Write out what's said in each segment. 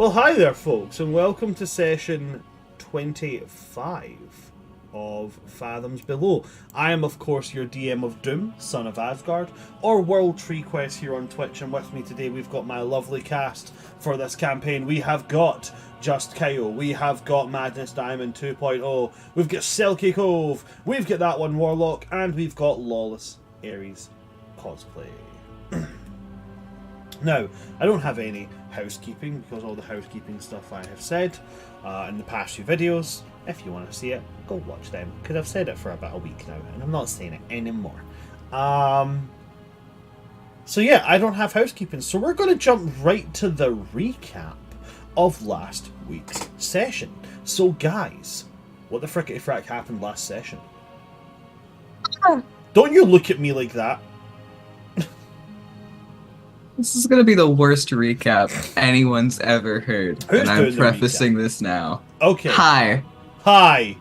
Well, hi there, folks, and welcome to session 25 of Fathoms Below. I am, of course, your DM of Doom, Son of Asgard, or World Tree Quest here on Twitch, and with me today we've got my lovely cast for this campaign. We have got Just Kyle, we have got Madness Diamond 2.0, we've got Silky Cove, we've got that one Warlock, and we've got Lawless Ares cosplay. Now, I don't have any housekeeping because all the housekeeping stuff I have said in the past few videos. If you want to see it, go watch them because I've said it for about a week now and I'm not saying it anymore. So yeah, I don't have housekeeping, so we're going to jump right to the recap of last week's session. So guys, what the frickety frack happened last session? Don't you look at me like that. This is gonna be the worst recap anyone's ever heard, Who's and I'm prefacing this now. Okay. Hi. Hi.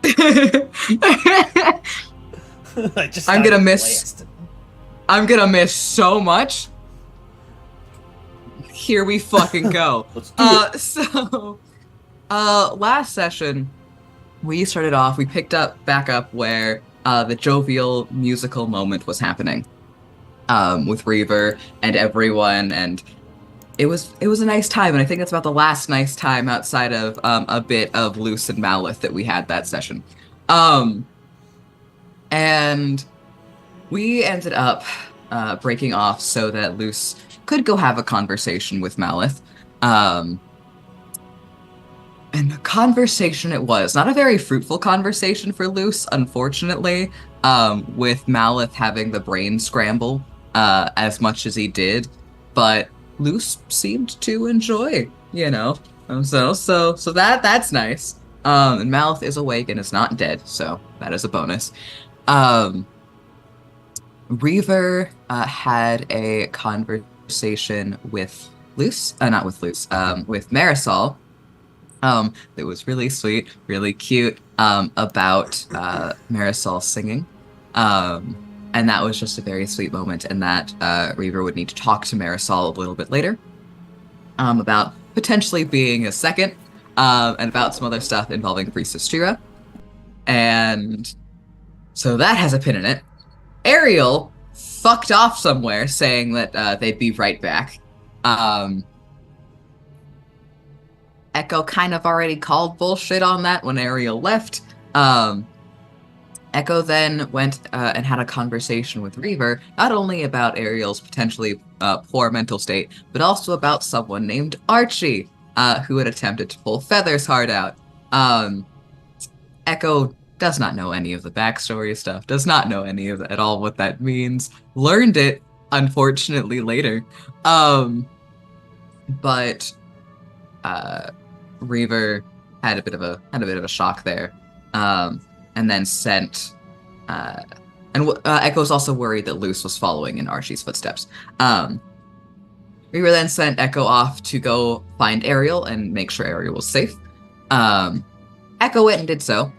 I'm gonna miss so much. Here we fucking go. Let's do it. So, last session, we started off. We picked back up where the jovial musical moment was happening. With Reaver and everyone, and it was a nice time, and I think that's about the last nice time outside of a bit of Luce and Malith that we had that session. And we ended up breaking off so that Luce could go have a conversation with Malith. And the conversation it was, not a very fruitful conversation for Luce, unfortunately, with Malith having the brain scramble as much as he did, but Luce seemed to enjoy, so that's nice. And Malith is awake and is not dead, so that is a bonus. Reaver had a conversation with Luce, with Marisol. That was really sweet, really cute, about Marisol singing. And that was just a very sweet moment, and that Reaver would need to talk to Marisol a little bit later about potentially being a second, and about some other stuff involving Priestess Shira. And so that has a pin in it. Ariel fucked off somewhere, saying that they'd be right back. Echo kind of already called bullshit on that when Ariel left. Echo then went and had a conversation with Reaver, not only about Ariel's potentially poor mental state, but also about someone named Archie, who had attempted to pull Feather's heart out. Echo does not know any of the backstory stuff, does not know any of at all what that means. Learned it, unfortunately, later. But Reaver had a bit of a shock there. And then sent, Echo's also worried that Luce was following in Archie's footsteps. Reaver then sent Echo off to go find Ariel and make sure Ariel was safe. Echo went and did so,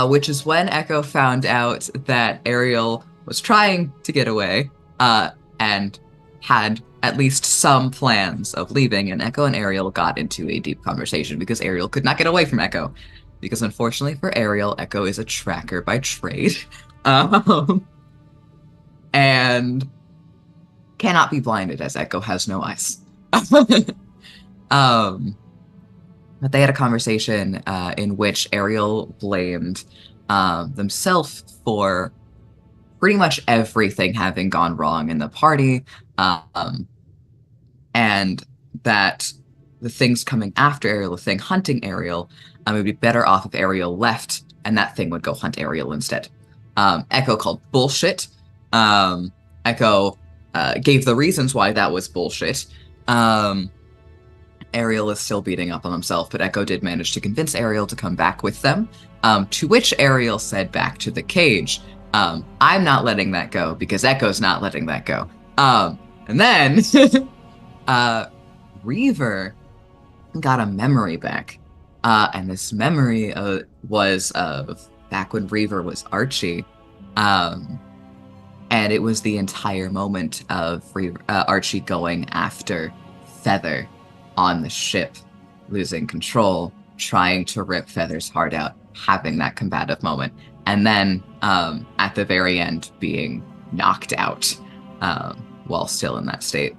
which is when Echo found out that Ariel was trying to get away, and had at least some plans of leaving, and Echo and Ariel got into a deep conversation because Ariel could not get away from Echo. Because unfortunately for Ariel, Echo is a tracker by trade. And cannot be blinded as Echo has no eyes. But they had a conversation in which Ariel blamed themselves for pretty much everything having gone wrong in the party. And that the things coming after Ariel, the thing hunting Ariel, it would be better off if Ariel left and that thing would go hunt Ariel instead. Echo called bullshit. Echo gave the reasons why that was bullshit. Ariel is still beating up on himself, but Echo did manage to convince Ariel to come back with them, to which Ariel said back to the cage, I'm not letting that go because Echo's not letting that go. And then Reaver got a memory back. And this memory was of back when Reaver was Archie. And it was the entire moment of Archie going after Feather on the ship losing control, trying to rip Feather's heart out, having that combative moment, and then at the very end being knocked out while still in that state.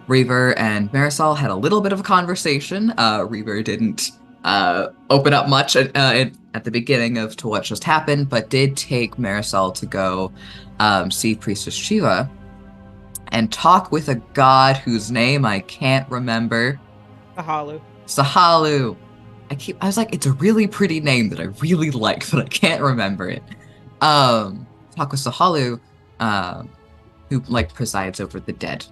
Reaver and Marisol had a little bit of a conversation. Reaver didn't open up much at the beginning to what just happened, but did take Marisol to go see Priestess Shiva and talk with a god whose name I can't remember. Sahalu. I was like, it's a really pretty name that I really like, but I can't remember it. Talk with Sahalu, who presides over the dead,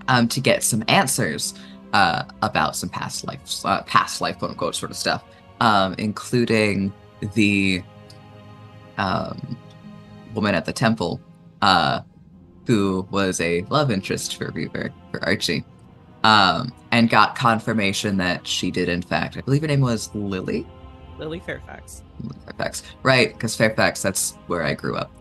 to get some answers about some past life, quote unquote, sort of stuff, including the woman at the temple, who was a love interest for Reaver, for Archie, and got confirmation that she did, in fact, I believe her name was Lily? Lily Fairfax. Fairfax, right, because Fairfax, that's where I grew up.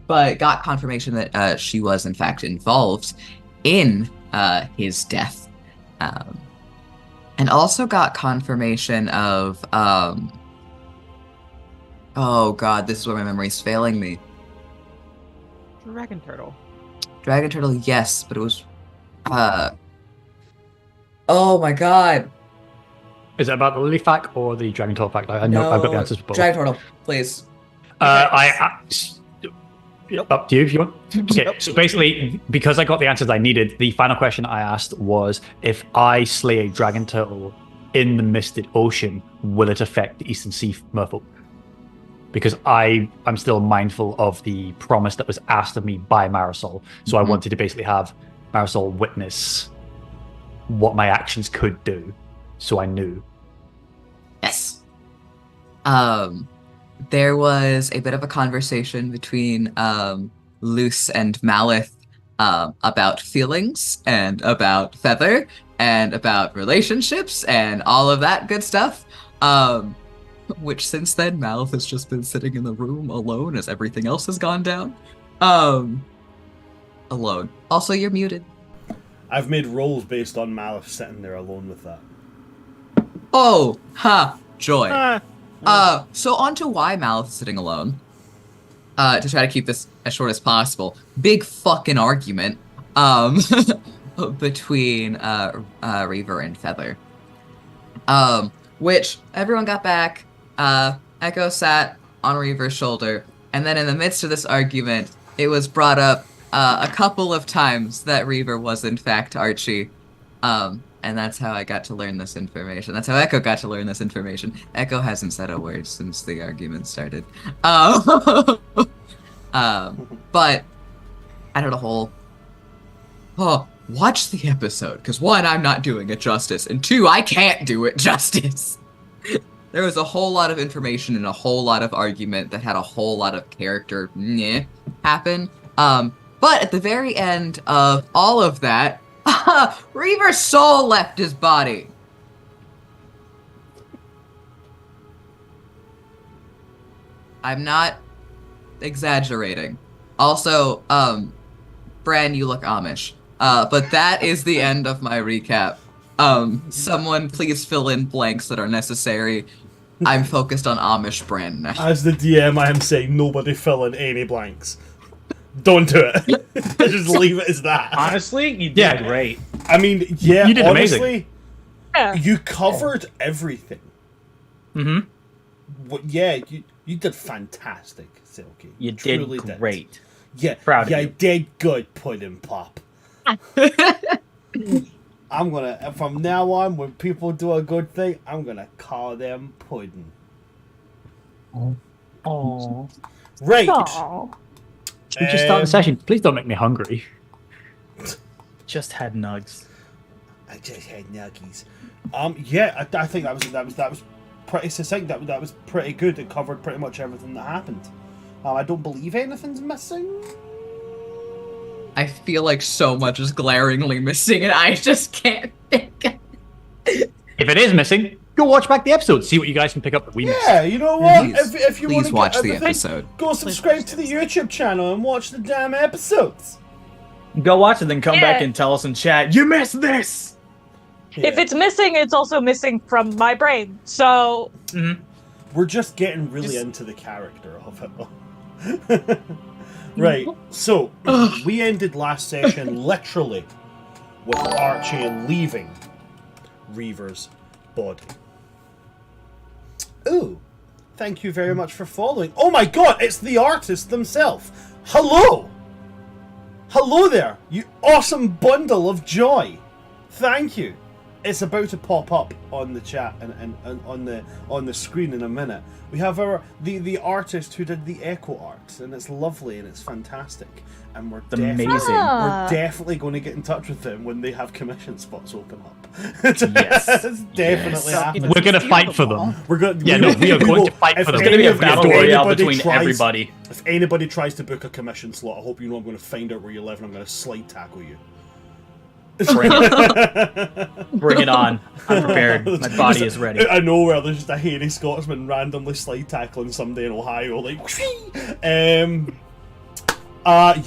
But got confirmation that she was, in fact, involved in his death. And also got confirmation of... oh god, this is where my memory's failing me. Dragon Turtle. Dragon Turtle, yes, but it was... oh my god! Is it about the Lily fact or the Dragon Turtle fact? I know I've got the answers for both. Dragon Turtle, please. Up to you if you want. Okay, so basically, because I got the answers I needed, the final question I asked was, if I slay a dragon turtle in the misted ocean, will it affect the Eastern Sea merfolk? Because I'm still mindful of the promise that was asked of me by Marisol, so I wanted to basically have Marisol witness what my actions could do, so I knew. Yes. There was a bit of a conversation between Luce and Malith about feelings and about Feather and about relationships and all of that good stuff. Which since then, Malith has just been sitting in the room alone as everything else has gone down. Alone. Also, you're muted. I've made rolls based on Malith sitting there alone with that. Oh, joy. So on to why Malith is sitting alone. To try to keep this as short as possible. Big fucking argument between Reaver and Feather. Which everyone got back. Echo sat on Reaver's shoulder, and then in the midst of this argument, it was brought up a couple of times that Reaver was in fact Archie. And that's how I got to learn this information. That's how Echo got to learn this information. Echo hasn't said a word since the argument started. But I don't know, watch the episode, because one, I'm not doing it justice, and two, I can't do it justice. There was a whole lot of information and a whole lot of argument that had a whole lot of character happen. But at the very end of all of that, Reaver's soul left his body. I'm not exaggerating. Also, Bran, you look Amish. But that is the end of my recap. Someone please fill in blanks that are necessary. I'm focused on Amish Bran now. As the DM, I am saying nobody fill in any blanks. Don't do it. Just leave it as that. Honestly, you did great. I mean, yeah, you did honestly, amazing. You covered everything. Mm-hmm. Yeah, you did fantastic, Silky. You did great. Yeah, Proud of you. you. Did good, Pudding Pop. I'm gonna, from now on, when people do a good thing, I'm gonna call them Pudding. Aww. Right. Aww. Should we just start the session? Please don't make me hungry. Just had nugs. I just had nuggies. Yeah, I think that was pretty succinct. That was pretty good. It covered pretty much everything that happened. I don't believe anything's missing. I feel like so much is glaringly missing, and I just can't think. If it is missing, go watch back the episode. See what you guys can pick up that we missed. Yeah, you know what? Please, if you want to watch get the everything, episode. go subscribe to the YouTube channel and watch the damn episodes. Go watch it, then come back Yeah. and tell us in chat. You missed this. If it's missing, it's also missing from my brain. So We're just getting really into the character of it. Right, so we ended last session literally with Archie leaving Reaver's body. Ooh, thank you very much for following. Oh my god, it's the artist themselves. Hello! Hello there, you awesome bundle of joy. Thank you. It's about to pop up on the chat and on the screen in a minute. We have the artist who did the echo art, and it's lovely and it's fantastic. And we're Amazing. we're definitely going to get in touch with them when they have commission spots open up. Yes. It's definitely happening. We're going to fight for them. We're going. Yeah, no, we are going to fight for them. It's going to be a If battle anybody royale between tries- everybody. If anybody tries to book a commission slot, I hope you know I'm going to find out where you live and I'm going to slide tackle you. Bring it on. I'm prepared. My body is ready. Out of nowhere, there's just a hairy Scotsman randomly slide tackling somebody in Ohio, like.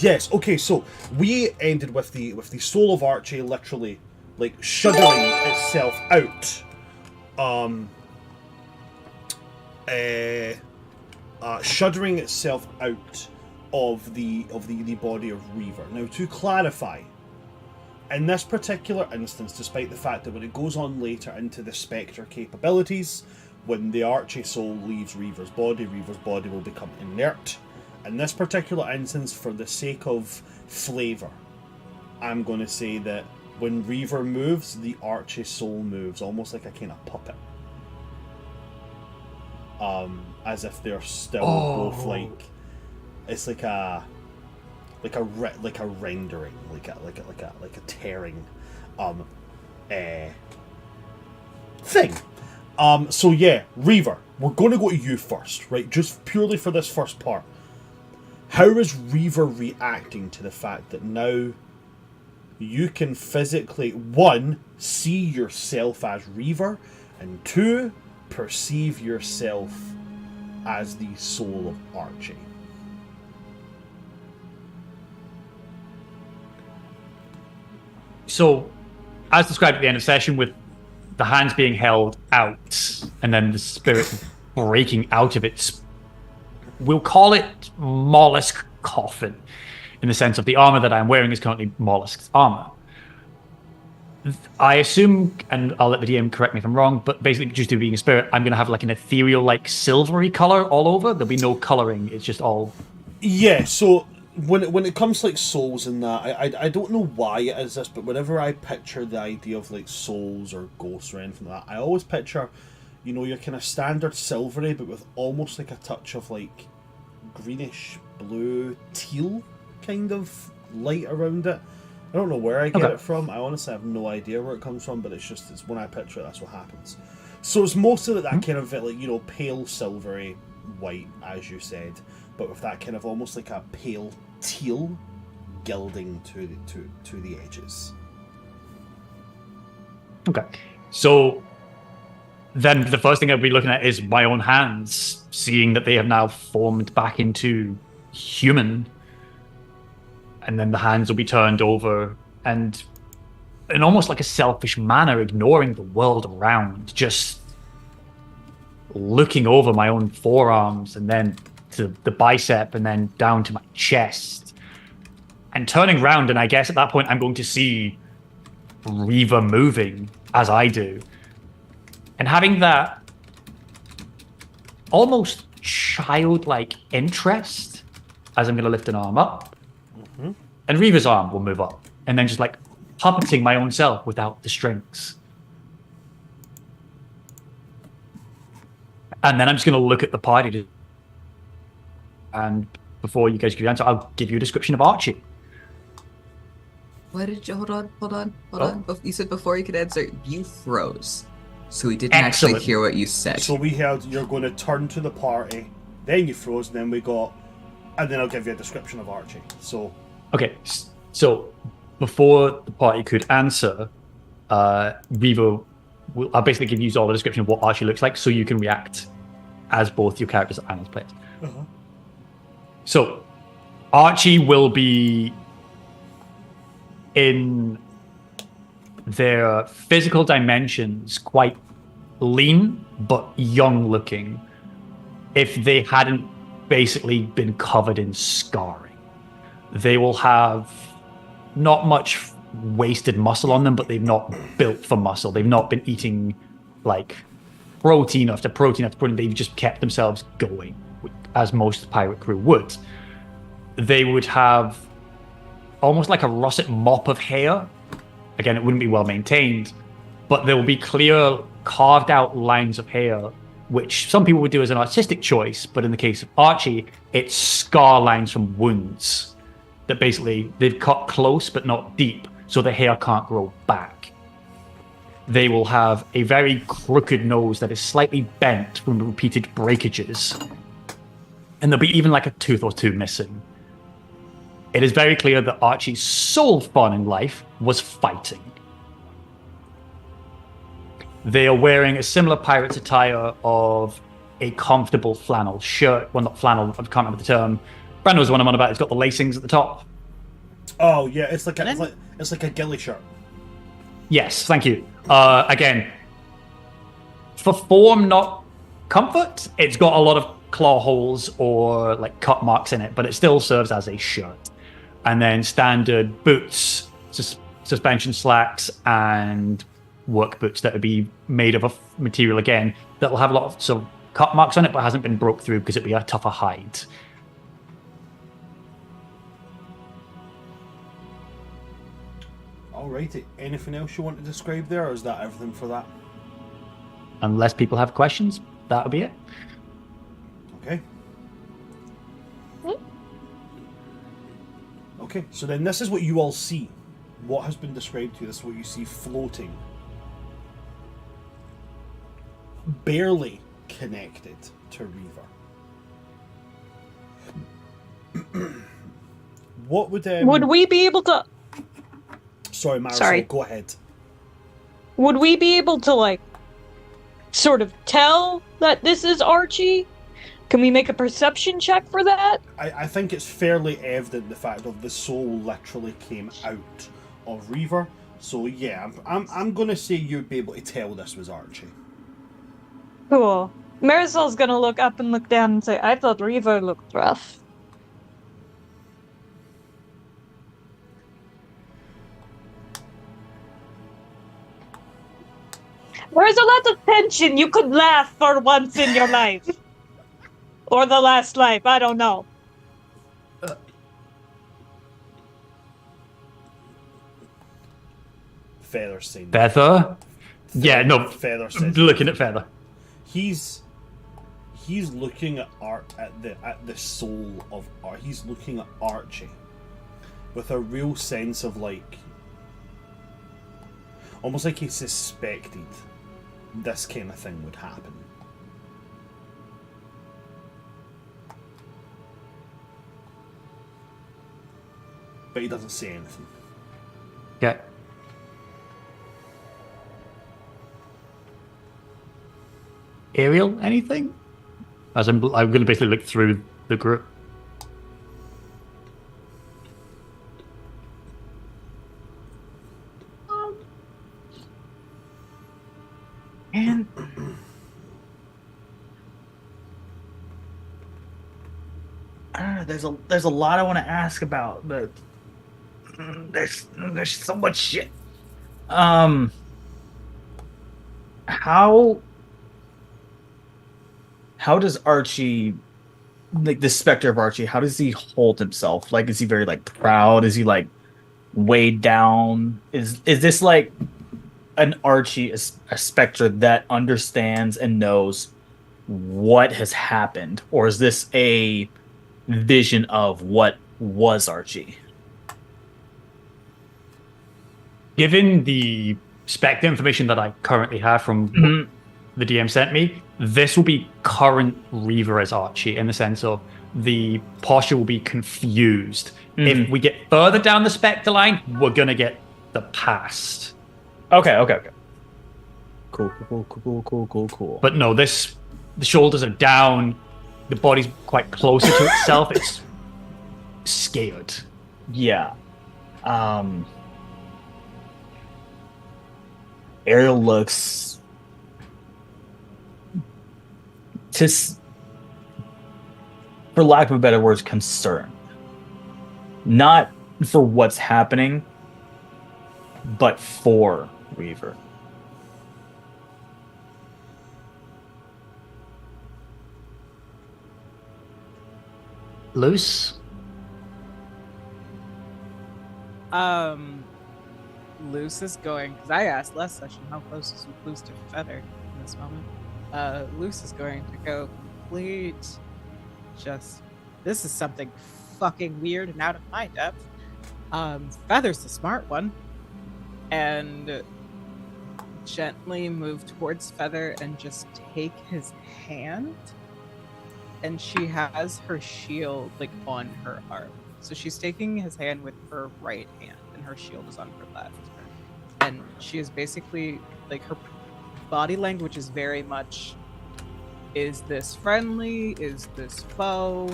Yes. Okay. So we ended with the soul of Archie literally like shuddering itself out. Shuddering itself out of the body of Reaver. Now, to clarify. In this particular instance, despite the fact that when it goes on later into the Spectre capabilities, when the Archie soul leaves Reaver's body will become inert. In this particular instance, for the sake of flavour, I'm going to say that when Reaver moves, the Archie soul moves, almost like a kind of puppet. As if they're still both like... It's like a rendering, like a tearing, thing. So yeah, Reaver, we're going to go to you first, right? Just purely for this first part. How is Reaver reacting to the fact that now you can physically, one, see yourself as Reaver, and two, perceive yourself as the soul of Archie? So, as described at the end of session, with the hands being held out and then the spirit breaking out of its, we'll call it mollusk coffin, in the sense of the armor that I'm wearing is currently mollusk's armor. I assume, and I'll let the DM correct me if I'm wrong, but basically, just to being a spirit, I'm going to have like an ethereal, like silvery color all over. There'll be no coloring. It's just all. Yeah. So when it comes to like souls and that, I don't know why it is this, but whenever I picture the idea of like souls or ghosts or anything like that, I always picture, you know, your kind of standard silvery, but with almost like a touch of like greenish, blue, teal kind of light around it. I don't know where I get it from. I honestly have no idea where it comes from, but it's when I picture it, that's what happens. So it's mostly like that kind of like, you know, pale silvery white, as you said, but with that kind of almost like a pale teal gilding to the edges. Okay. So then the first thing I'll be looking at is my own hands, seeing that they have now formed back into human. And then the hands will be turned over and in almost like a selfish manner, ignoring the world around, just looking over my own forearms and then to the bicep and then down to my chest and turning around. And I guess at that point, I'm going to see Reaver moving as I do and having that almost childlike interest as I'm going to lift an arm up. And Reaver's arm will move up, and then just like puppeting my own self without the strings. And then I'm just going to look at the party. And before you guys give your answer, I'll give you a description of Archie. Why did you... Hold on. You said before you could answer, you froze. So we didn't actually hear what you said. So we heard you're going to turn to the party, then you froze, and then we got... And then I'll give you a description of Archie. So... Okay, so before the party could answer, Reaver I'll basically give you all the description of what Archie looks like so you can react as both your characters and as players. So, Archie will be in their physical dimensions quite lean but young looking if they hadn't basically been covered in scarring. They will have not much wasted muscle on them, but they've not built for muscle. They've not been eating like protein after protein after protein. They've just kept themselves going, as most pirate crew would. They would have almost like a russet mop of hair. Again, it wouldn't be well maintained, but there will be clear carved out lines of hair, which some people would do as an artistic choice, but in the case of Archie, it's scar lines from wounds that basically they've cut close but not deep, so the hair can't grow back. They will have a very crooked nose that is slightly bent from repeated breakages, and there'll be even like a tooth or two missing. It is very clear that Archie's sole fun in life was fighting. They are wearing a similar pirate's attire of a comfortable flannel shirt. Well, not flannel, I can't remember the term. Brand knows the one I'm on about. It's got the lacings at the top. Oh yeah, it's like a ghillie shirt. Yes, thank you. Again, for form, not comfort, it's got a lot of claw holes or like cut marks in it, but it still serves as a shirt. And then standard boots, suspension slacks, and work boots that would be made of a material again that will have a lot of sort of cut marks on it, but hasn't been broke through because it'd be a tougher hide. Alrighty. Anything else you want to describe there, or is that everything for that? Unless people have questions, that'll be it. Okay. Okay, so then this is what you all see. What has been described to you, this is what you see floating. Barely connected to Reaver. What would we be able to... Sorry, Marisol, Sorry. go ahead. Would we be able to, like, sort of tell that this is Archie? Can we make a perception check for that? I think it's fairly evident the fact of the soul literally came out of Reaver. So yeah, I'm gonna say you'd be able to tell this was Archie. Cool. Marisol's gonna look up and look down and say, I thought Reaver looked rough. There's a lot of tension. You could laugh for once in your life. Or the last life, I don't know. Feather's saying Feather? Yeah, no. Feather says Looking at Feather. He's looking at the soul of Archie. He's looking at Archie with a real sense of like, almost like he suspected this kind of thing would happen. But he doesn't say anything. Okay. Ariel, anything? As I'm going to basically look through the group. And I don't know, there's a lot I want to ask about, but there's so much shit. How does Archie, like the specter of Archie, how does he hold himself? Like, is he very like proud? Is he like weighed down? Is this like an Archie, a specter that understands and knows what has happened, or is this a vision of what was Archie? Given the spec information that I currently have from the DM sent me, this will be current Reaver as Archie, in the sense of the posture will be confused. If we get further down the specter line, we're gonna get the past. Okay. Cool. But no, the shoulders are down, the body's quite closer to itself, it's scared. Yeah. Ariel looks for lack of a better words, concerned. Not for what's happening, but for Reaver. Luce? Luce is going, because I asked last session how close is Luce to Feather in this moment. Luce is going to go complete. This is something fucking weird and out of my depth. Feather's the smart one. And gently move towards Feather and just take his hand. And she has her shield like on her arm. So she's taking his hand with her right hand and her shield is on her left. And she is basically like, her body language is very much, is this friendly? Is this foe?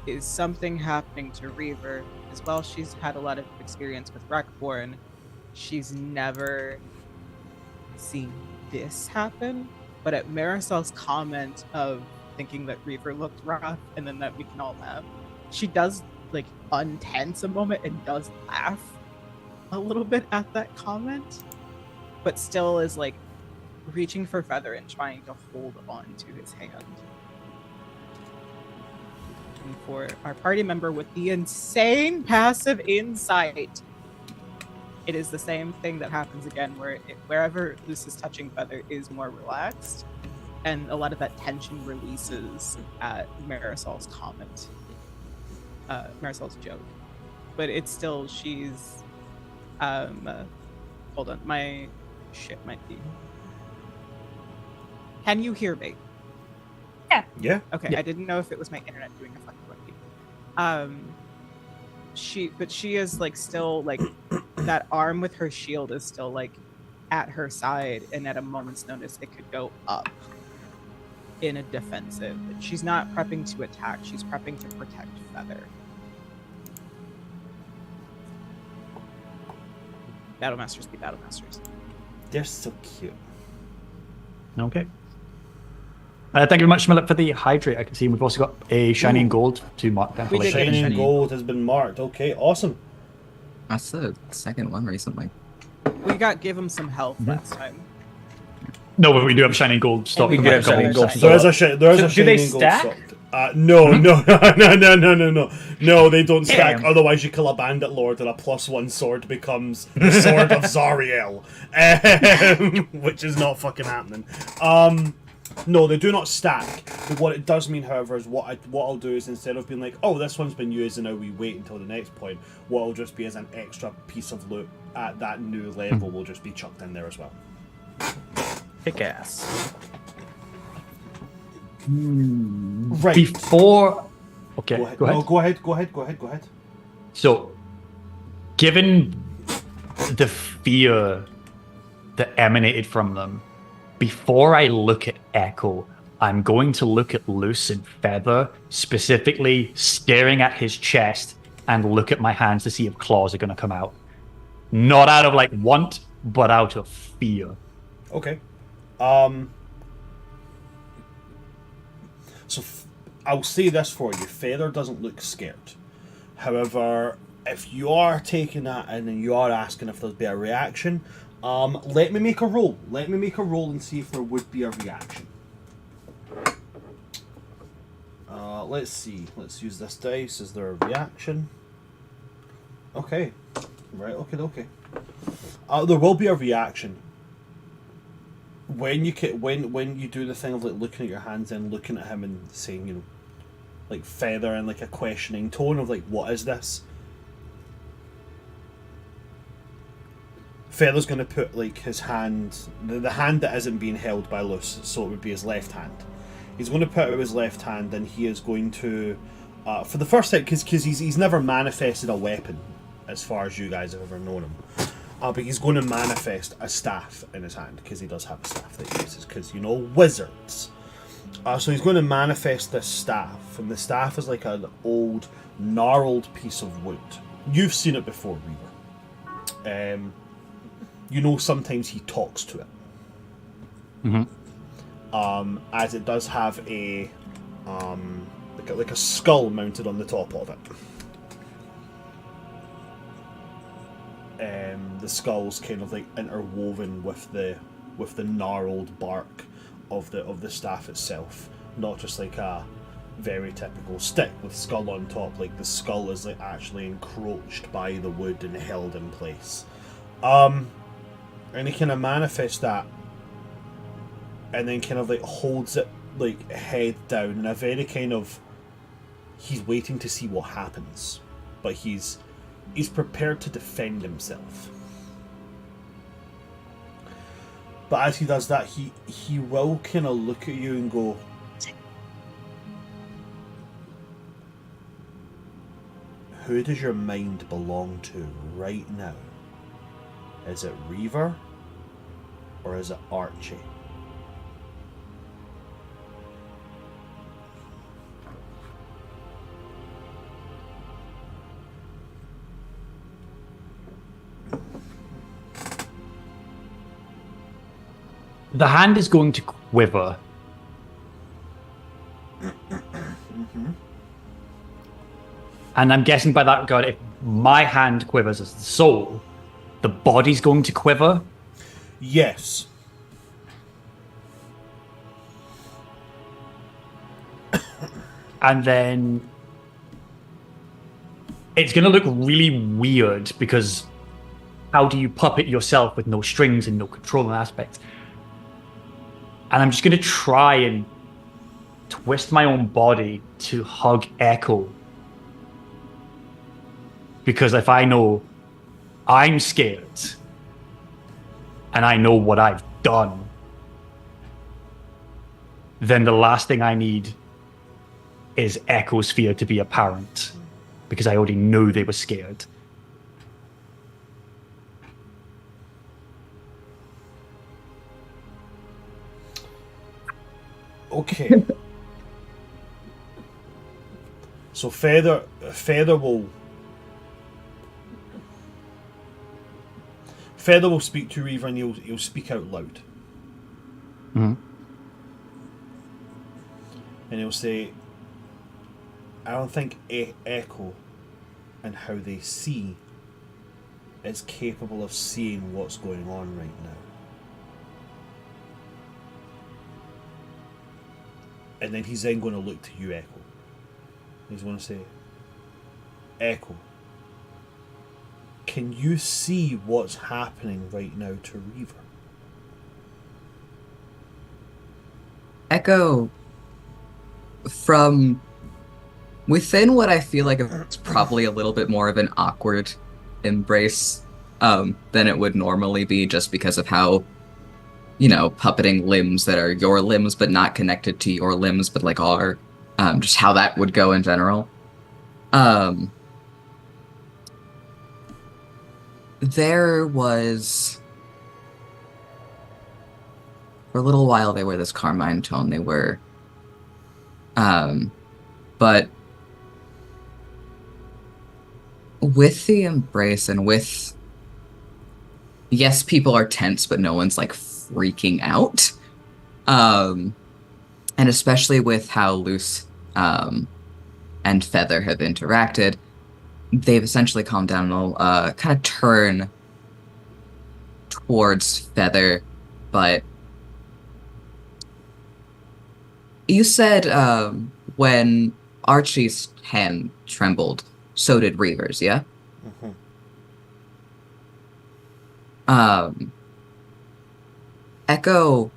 Is something happening to Reaver? As well, she's had a lot of experience with Wreckborn. She's never seen this happen. But at Marisol's comment of thinking that Reaver looked rough and then that we can all laugh, she does like untense a moment and does laugh a little bit at that comment, but still is like reaching for Feather and trying to hold on to his hand. And for our party member with the insane passive insight, it is the same thing that happens again, where wherever Luce is touching Feather is more relaxed, and a lot of that tension releases at Marisol's comment, Marisol's joke. But it's still, she's, hold on, my shit might be. Can you hear me? Yeah. Okay, Yeah. I didn't know if it was my internet doing a fucking wiki. She is like still like that arm with her shield is still like at her side, and at a moment's notice it could go up in a defensive. She's not prepping to attack, she's prepping to protect Feather. Battlemasters be Battlemasters. They're so cute. Okay. Thank you very much, Millet, for the hydrate. I can see we've also got a shiny and gold to mark down for We did later. get Shiny shiny. gold has been marked. Okay, awesome. That's the second one recently. We gave him some health last time. No, but we do have shiny and gold stock. we do get have shiny and gold shiny. There is a there is So a do they shiny gold stack? stocked. No, no, they don't stack. Damn. Otherwise, you kill a bandit lord and a +1 sword becomes the sword of Zariel, which is not fucking happening. No, they do not stack. But what it does mean, however, is what I'll do is, instead of being like, oh, this one's been used and now we wait until the next point, what will just be as an extra piece of loot at that new level will just be chucked in there as well. Kick ass. Right. Before... Okay, Go ahead. go ahead. No, go ahead. So, given the fear that emanated from them, before I look at Echo, I'm going to look at Luce and Feather, specifically staring at his chest, and look at my hands to see if claws are going to come out. Not out of like want, but out of fear. Okay. So I'll say this for you: Feather doesn't look scared. However, if you are taking that and then you are asking if there'll be a reaction, let me make a roll. Let me make a roll and see if there would be a reaction. Let's see. Let's use this dice. Is there a reaction? Okay. Right. Okay. There will be a reaction. When you do the thing of like looking at your hands and looking at him and saying, you know, like Feather in like a questioning tone of like, what is this? Feather's going to put like his hand, the hand that isn't being held by Luce, so it would be his left hand. He's going to put out his left hand and he is going to, for the first time, because he's never manifested a weapon as far as you guys have ever known him. But he's going to manifest a staff in his hand, because he does have a staff that he uses, because, you know, wizards. So he's going to manifest this staff, and the staff is like an old, gnarled piece of wood. You've seen it before, Reaver. you know sometimes he talks to it. As it does have a like a skull mounted on the top of it. The skull's kind of like interwoven with the gnarled bark of the staff itself, not just like a very typical stick with skull on top. Like the skull is like actually encroached by the wood and held in place. And he kind of manifests that, and then kind of like holds it like head down in a very kind of, he's waiting to see what happens, but he's prepared to defend himself. But as he does that, he will kind of look at you and go, who does your mind belong to right now? Is it Reaver or is it Archie? The hand is going to quiver. And I'm guessing by that regard, if my hand quivers as the soul, the body's going to quiver? Yes. And then it's going to look really weird, because how do you puppet yourself with no strings and no controlling aspects? And I'm just going to try and twist my own body to hug Echo. Because if I know I'm scared and I know what I've done, then the last thing I need is Echo's fear to be apparent, because I already knew they were scared. Okay. So Feather will speak to Reaver, and he'll speak out loud. Mm-hmm. And he'll say, I don't think Echo and how they see is capable of seeing what's going on right now. And then he's then going to look to you, Echo. He's going to say, Echo, can you see what's happening right now to Reaver? Echo, from within what I feel like it's probably a little bit more of an awkward embrace than it would normally be, just because of how, puppeting limbs that are your limbs but not connected to your limbs, but like are, just how that would go in general. There was, for a little while, they were this carmine tone. They were, but with the embrace and with, yes, people are tense, but no one's like freaking out. And especially with how Luce and Feather have interacted, they've essentially calmed down and will kind of turn towards Feather. But you said when Archie's hand trembled, so did Reaver's, yeah? Mm-hmm. Echo,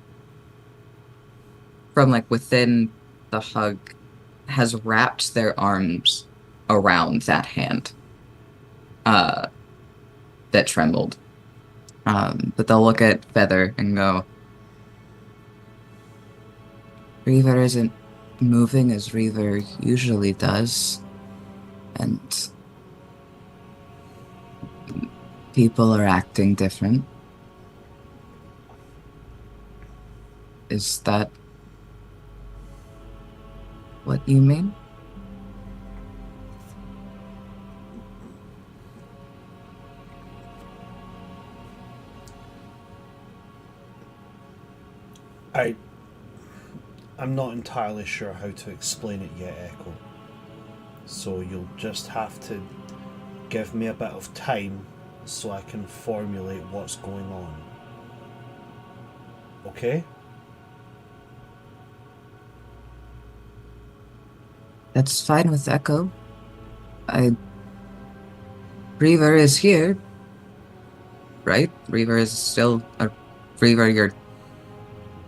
from like within the hug, has wrapped their arms around that hand that trembled. But they'll look at Feather and go, Reaver isn't moving as Reaver usually does, and people are acting different. Is that what you mean? I'm not entirely sure how to explain it yet, Echo. So you'll just have to give me a bit of time so I can formulate what's going on. Okay? That's fine with Echo. Reaver is here. Right? Reaver is still a Reaver, you're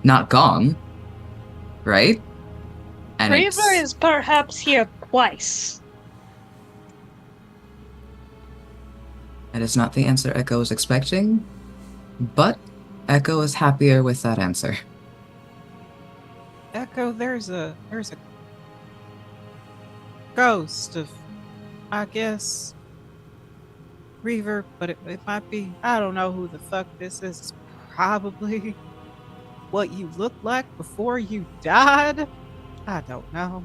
not gone. Right? And Reaver is perhaps here twice. That is not the answer Echo was expecting, but Echo is happier with that answer. Echo, there's a ghost of, I guess, Reaver, but it might be, I don't know who the fuck this is. It's probably what you looked like before you died. I don't know.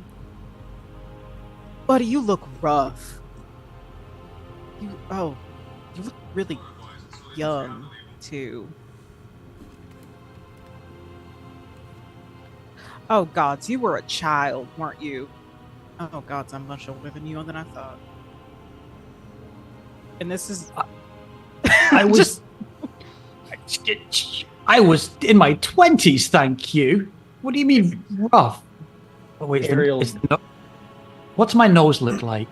Buddy, you look rough. You look really young, too. Oh, gods, you were a child, weren't you? Oh, gods, I'm much older than you than I thought. And this is... I was... I was in my 20s, thank you. What do you mean, rough? Oh, wait, Ariel. What's my nose look like?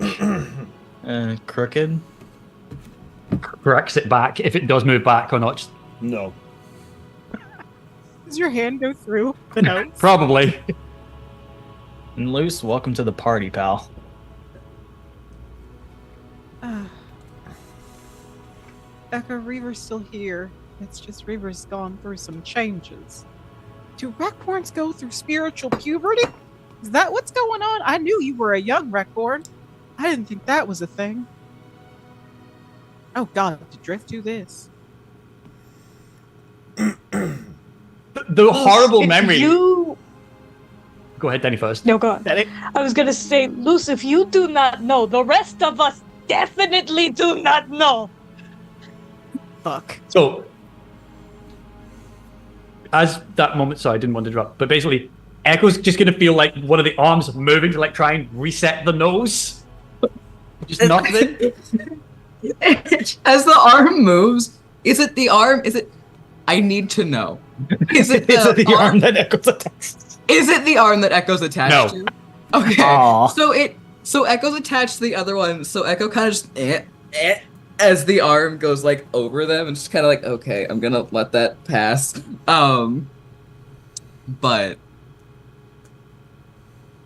Crooked. Corrects it back, if it does move back or not. No. Does your hand go through the nose? Probably. And Luce, welcome to the party, pal. Echo, Reaver's still here. It's just Reaver's gone through some changes. Do Rekhorns go through spiritual puberty? Is that what's going on? I knew you were a young Rekhorn. I didn't think that was a thing. Oh god, did Drift do this? The horrible If memory. You... Go ahead, Danny, first. No, go on. I was gonna say, Luce, if you do not know, the rest of us definitely do not know. Fuck. So, as that moment, sorry, I didn't want to interrupt, but basically, Echo's just going to feel like one of the arms moving to like try and reset the nose. Just nothing. As the arm moves, is it the arm? Is it? I need to know. Is it the arm that Echo's attached? Is it the arm that Echo's attached No. to? Okay. Aw. So Echo's attached to the other one. So Echo kind of just as the arm goes like over them and just kind of like, okay, I'm gonna let that pass. But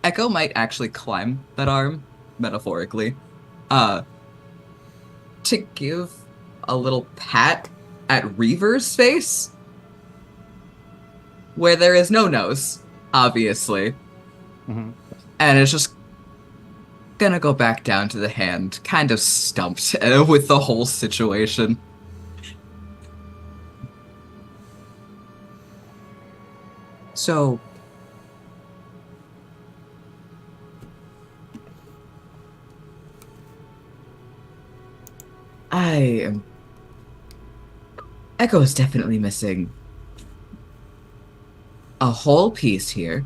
Echo might actually climb that arm, metaphorically, to give a little pat at Reaver's face, where there is no nose, obviously. Mm-hmm. And it's just gonna go back down to the hand, kind of stumped with the whole situation. So, Echo is definitely missing a whole piece here.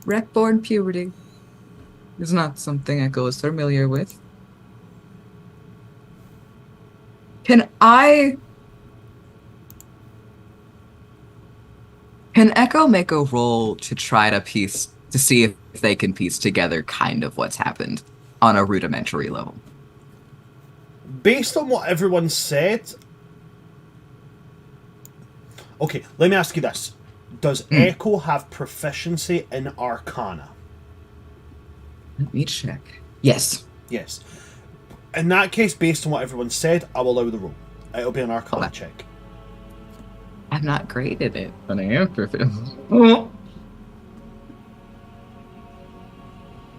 Rekborn puberty is not something Echo is familiar with. Can Echo make a roll to try to see if they can piece together kind of what's happened on a rudimentary level? Based on what everyone said... Okay, let me ask you this. Does Echo have proficiency in Arcana? Let me check. Yes. Yes. In that case, based on what everyone said, I will allow the roll. It'll be an Arcana Okay. check. I'm not great at it, but I am proficient.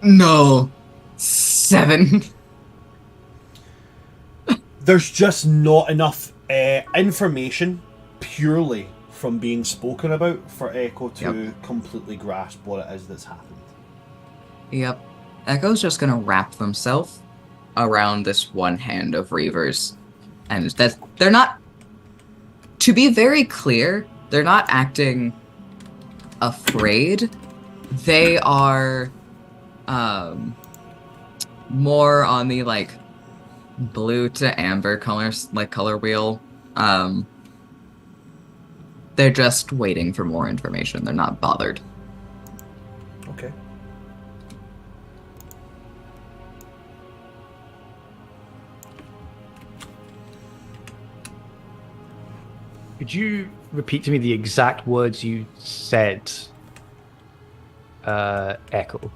No. 7. There's just not enough information purely from being spoken about for Echo to completely grasp what it is that's happened. Yep. Echo's just gonna wrap themselves around this one hand of Reaver's. And they're not To be very clear, they're not acting afraid. They are more on the like blue to amber colors, like color wheel. They're just waiting for more information. They're not bothered. Okay. Could you repeat to me the exact words you said, Echo?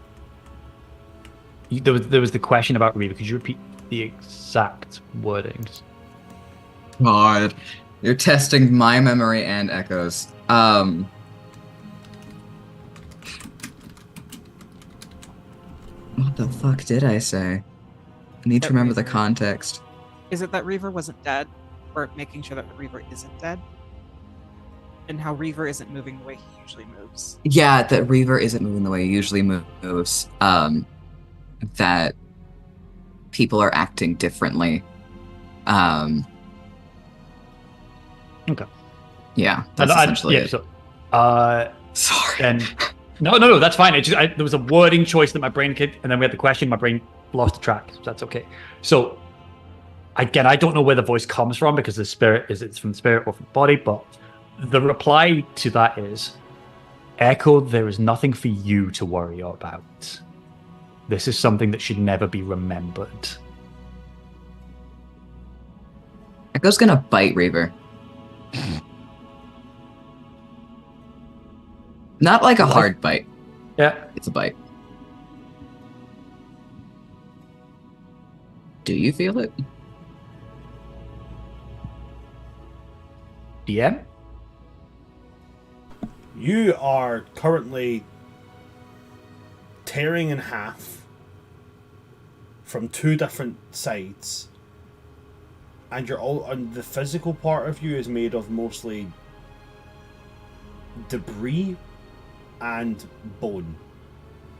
There was the question about Reaver. Could you repeat the exact wordings? God, you're testing my memory and Echo's. What the fuck did I say? I need to remember the context. Is it that Reaver wasn't dead? Or making sure that the Reaver isn't dead? And how Reaver isn't moving the way he usually moves? Yeah, that Reaver isn't moving the way he usually moves. That people are acting differently. Okay. Yeah, that's essentially it. So, sorry. Then, no, that's fine. There was a wording choice that my brain kicked, and then we had the question. My brain lost the track. So that's okay. So, again, I don't know where the voice comes from because it's from the spirit or from the body, but the reply to that is, Echo, there is nothing for you to worry about. This is something that should never be remembered. Echo's gonna bite Reaver. Not like a hard bite. Yeah. It's a bite. Do you feel it? DM? You are currently tearing in half from two different sides, and the physical part of you is made of mostly debris and bone.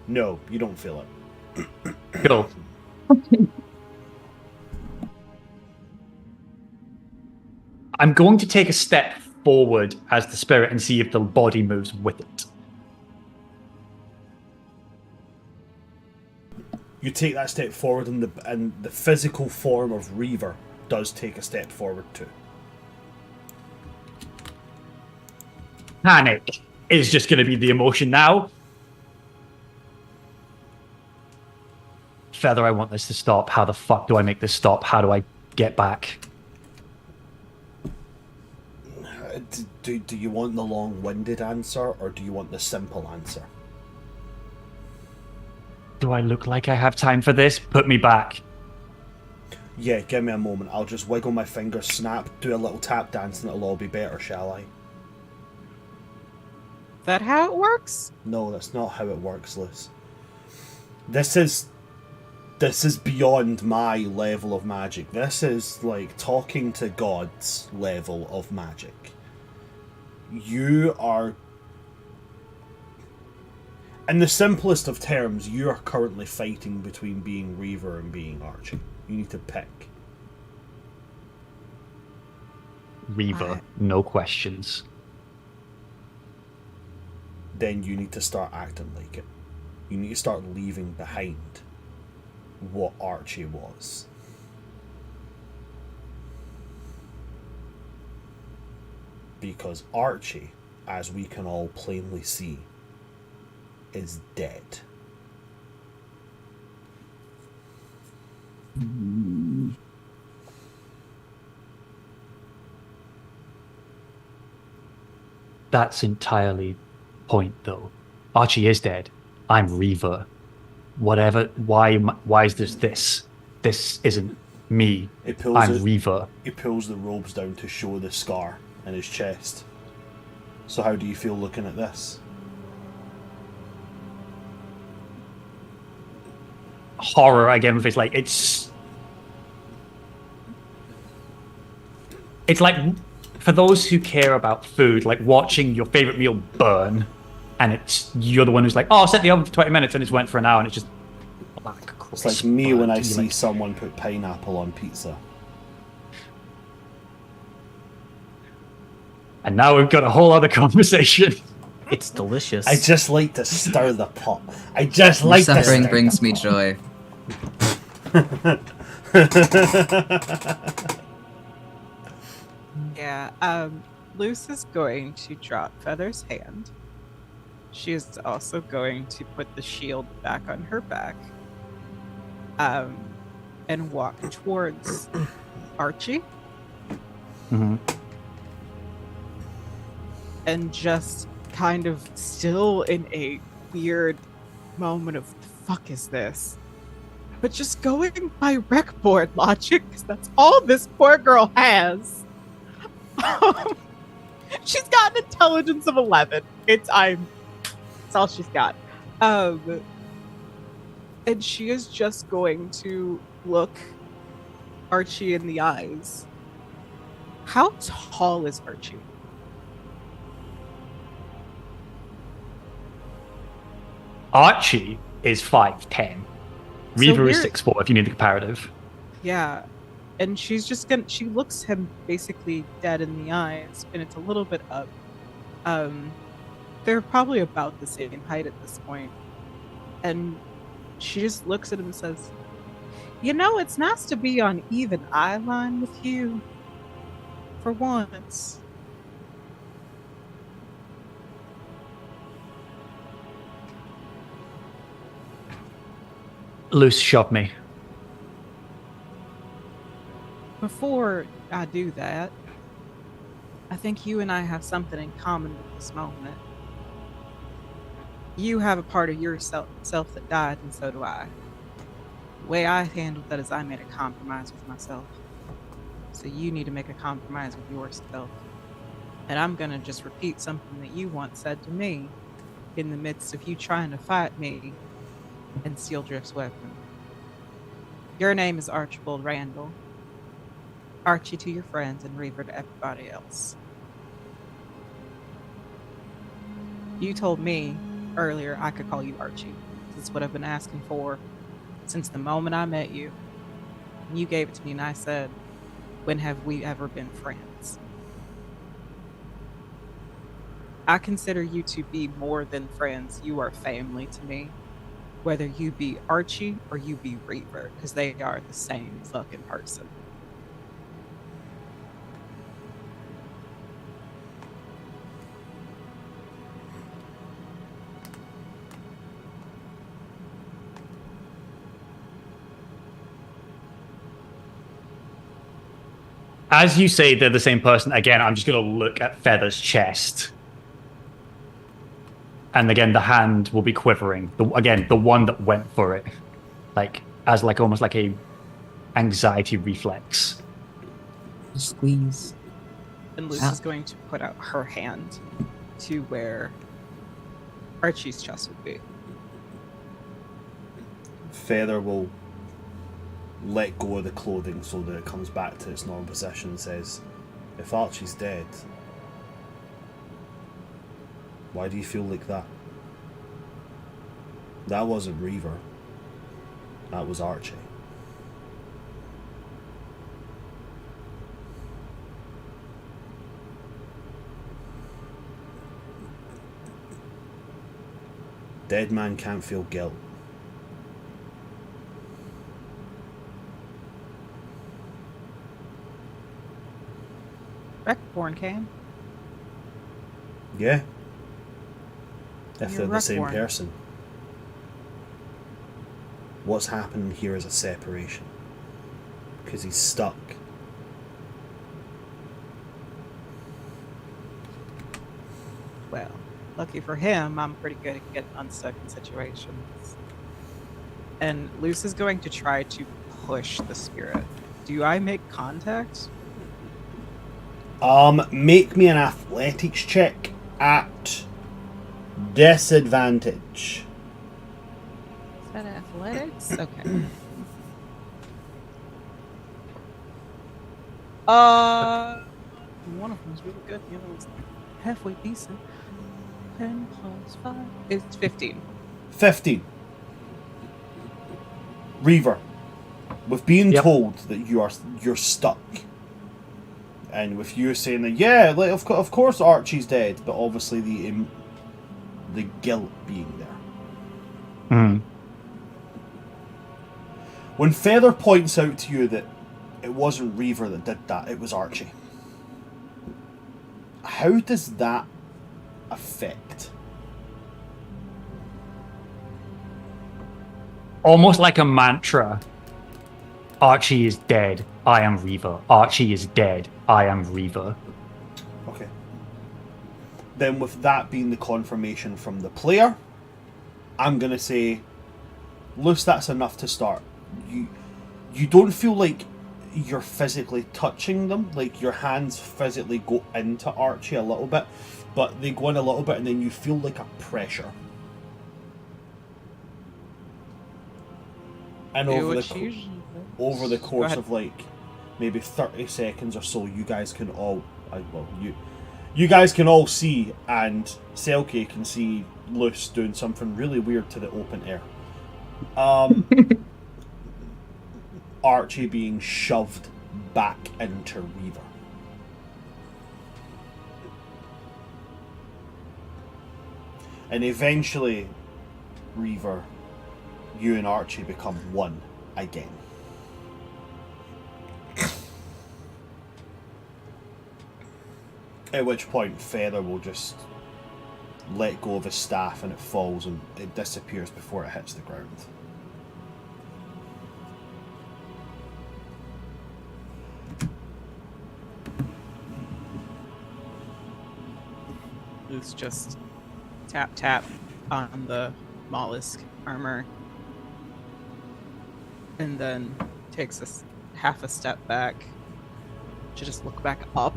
No, you don't feel it. Cool. I'm going to take a step forward as the spirit and see if the body moves with it. You take that step forward, and the physical form of Reaver does take a step forward too. Panic is just going to be the emotion now. Feather, I want this to stop. How the fuck do I make this stop? How do I get back? Do you want the long-winded answer, or do you want the simple answer? Do I look like I have time for this? Put me back. Yeah, give me a moment. I'll just wiggle my fingers, snap, do a little tap dance, and it'll all be better, shall I? That how it works? No, that's not how it works, Liz. This is beyond my level of magic. This is like talking to gods level of magic. You are, in the simplest of terms, you are currently fighting between being Reaver and being Archie. You need to pick. Reaver, no questions. Then you need to start acting like it. You need to start leaving behind what Archie was. Because Archie, as we can all plainly see, is dead. That's entirely point, though. Archie is dead. I'm Reaver. Whatever. Why is this? This isn't me. I'm Reaver. He pulls the robes down to show the scar in his chest. So how do you feel looking at this? Horror again with his like it's like for those who care about food, like watching your favorite meal burn, and you're the one who's like, oh, I'll set the oven for 20 minutes and it's went for an hour and it's just black. It's like me when I see someone put pineapple on pizza. And now we've got a whole other conversation. It's delicious. I just like to stir the pot. I just like to Suffering stir brings me joy. Yeah, Luce is going to drop Feather's hand. She is also going to put the shield back on her back. And walk towards Archie. Mm-hmm. And just kind of still in a weird moment of the fuck is this? But just going by rec board logic, because that's all this poor girl has. She's got an intelligence of 11. It's all she's got. And she is just going to look Archie in the eyes. How tall is Archie? Archie is 5'10". Reaver is 6'4", if you need the comparative. Yeah. And she's just she looks him basically dead in the eyes, and it's a little bit up. They're probably about the same height at this point. And she just looks at him and says, "You know, it's nice to be on even eye line with you. For once." Luce, shove me. Before I do that, I think you and I have something in common with this moment. You have a part of yourself that died, and so do I. The way I handled that is I made a compromise with myself. So you need to make a compromise with yourself. And I'm gonna just repeat something that you once said to me in the midst of you trying to fight me and Steel Drift's weapon. Your name is Archibald Randall. Archie to your friends and Reaver to everybody else. You told me earlier I could call you Archie. This is what I've been asking for since the moment I met you. And you gave it to me and I said, when have we ever been friends? I consider you to be more than friends. You are family to me. Whether you be Archie or you be Reaver, because they are the same fucking person. As you say they're the same person, again, I'm just going to look at Feather's chest. And again, the hand will be quivering. The one that went for it. Almost like a anxiety reflex. Squeeze. And Luce is going to put out her hand to where Archie's chest would be. Feather will let go of the clothing so that it comes back to its normal position and says, "If Archie's dead, why do you feel like that? That wasn't Reaver. That was Archie." Dead man can't feel guilt. Reckborn came. Yeah. If You're they're the same Reckborn. person. What's happening here is a separation. Because he's stuck. Well, lucky for him, I'm pretty good at getting unstuck in situations. And Luce is going to try to push the spirit. Do I make contact? Make me an athletics check at disadvantage. Is that athletics? Okay. One of them's really good. The other one's halfway decent. 10 plus 5 is 15. 15. Reaver, with being Yep. told that you're stuck, And with you saying that, yeah, like of course Archie's dead, but obviously the guilt being there. Mm. When Feather points out to you that it wasn't Reaver that did that, it was Archie. How does that affect? Almost like a mantra. Archie is dead. I am Reaver. Archie is dead. I am Reaver. Okay. Then with that being the confirmation from the player, I'm going to say, Luce, that's enough to start. You don't feel like you're physically touching them, like your hands physically go into Archie a little bit, but they go in a little bit and then you feel like a pressure. And over the course of like maybe 30 seconds or so, you guys can all you guys can all see, and Selkie can see Luce doing something really weird to the open air. Archie being shoved back into Reaver. And eventually, Reaver, you and Archie become one again. At which point, Feather will just let go of his staff and it falls and it disappears before it hits the ground. Luce just tap on the mollusk armor and then takes half a step back to just look back up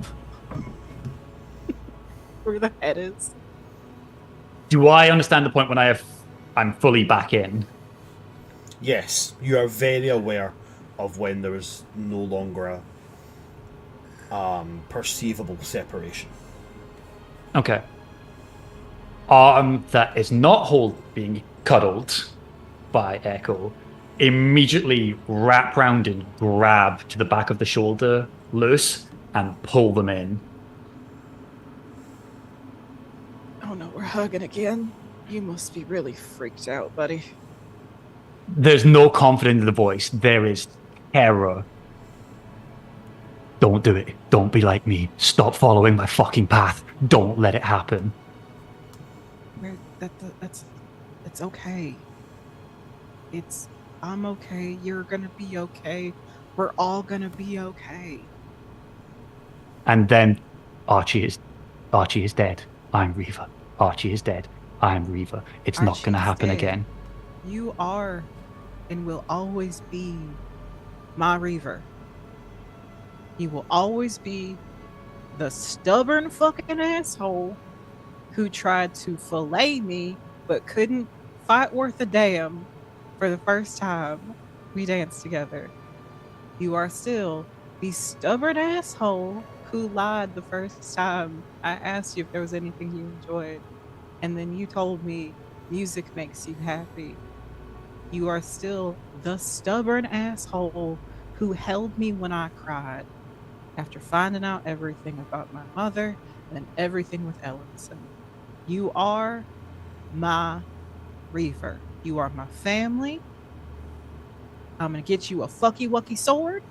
where the head is. Do I understand the point when I'm fully back in? Yes, you are very aware of when there is no longer a perceivable separation. Okay. Arm that is not being cuddled by Echo immediately wrap round and grab to the back of the shoulder Luce and pull them in. Oh no, we're hugging again. You must be really freaked out, buddy. There's no confidence in the voice. There is terror. Don't do it. Don't be like me. Stop following my fucking path. Don't let it happen. It's okay. I'm okay. You're gonna be okay. We're all gonna be okay. And then Archie is dead. I'm Reaver. Archie is dead. I'm Reaver. It's not going to happen dead. again. You are and will always be my Reaver. You will always be the stubborn fucking asshole who tried to fillet me but couldn't fight worth a damn for the first time we danced together. You are still the stubborn asshole who lied the first time I asked you if there was anything you enjoyed, and then you told me music makes you happy. You are still the stubborn asshole who held me when I cried after finding out everything about my mother and everything with Ellison. You are my Reaver. You are my family. I'm gonna get you a fucky wucky sword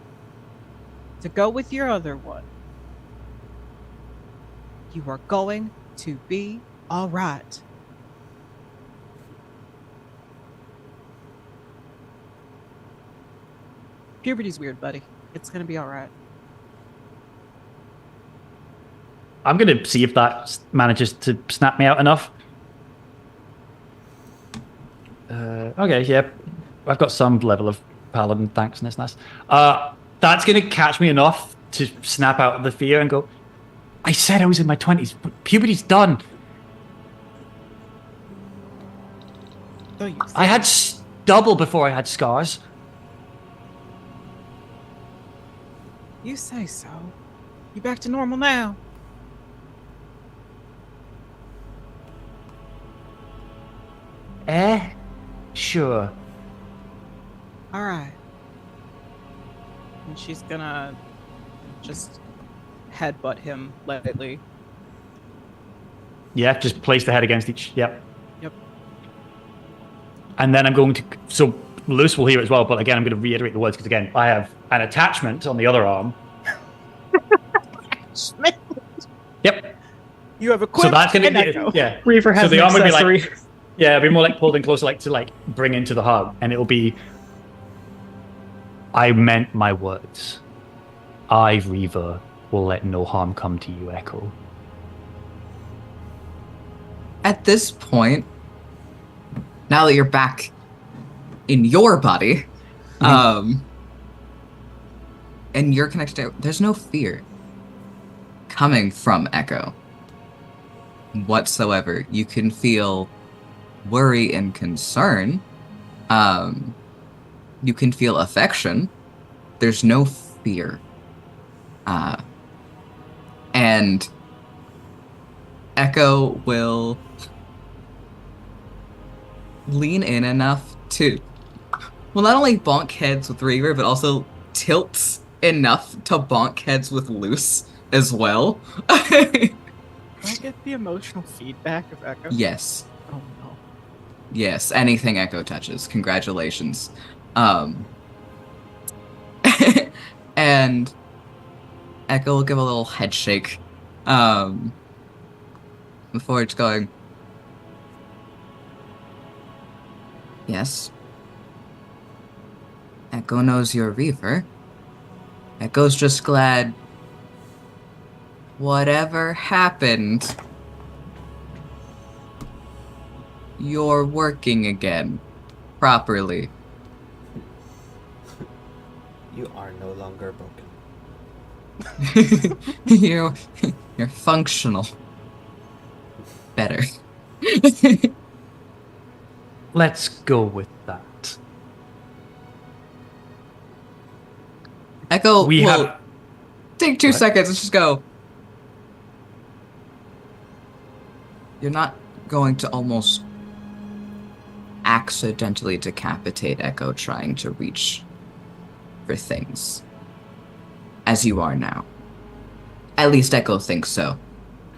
to go with your other one. You are going to be all right. Puberty's weird, buddy. It's gonna be all right. I'm going to see if that manages to snap me out enough. Okay, yeah. I've got some level of paladin thanksness. That's going to catch me enough to snap out of the fear and go, I said I was in my 20s, but puberty's done. I had stubble before I had scars. You say so. You back to normal now. Sure. All right. And she's gonna just headbutt him lightly. Yeah, just place the head against each. Yep. Yep. And then I'm going to. So Luce will hear it as well, but again, I'm going to reiterate the words because again, I have an attachment on the other arm. Yep. You have a So that's going to be yeah. Reaver has So the an arm would be accessory. like yeah, it'll be more like pulled in closer, like to like bring into the hug, and it'll be. I meant my words. I, Reaver, will let no harm come to you, Echo. At this point, now that you're back in your body, and you're connected to, there's no fear coming from Echo whatsoever. You can feel worry and concern. You can feel affection. There's no fear. And Echo will lean in enough to, well, not only bonk heads with Reaver, but also tilts enough to bonk heads with Luce as well. Can I get the emotional feedback of Echo? Yes. Oh no. Yes, anything Echo touches. Congratulations. And Echo will give a little head shake. Before it's going. Yes. Echo knows you're a Reaver. Echo's just glad whatever happened, you're working again. Properly. You are no longer broken. you're functional. Better. Let's go with that. Echo We will have. take 2 What? seconds and just go. You're not going to almost accidentally decapitate Echo trying to reach for things. As you are now. At least Echo thinks so.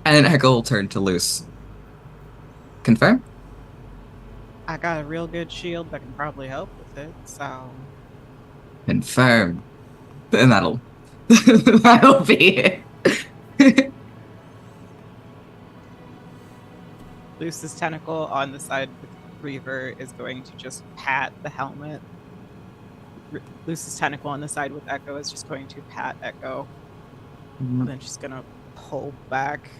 And then Echo will turn to Luce. Confirm? I got a real good shield that can probably help with it, so... Confirm. Then that'll be it. Luce's tentacle on the side with Reaver is going to just pat the helmet. Luce's tentacle on the side with Echo is just going to pat Echo. And then she's gonna pull back.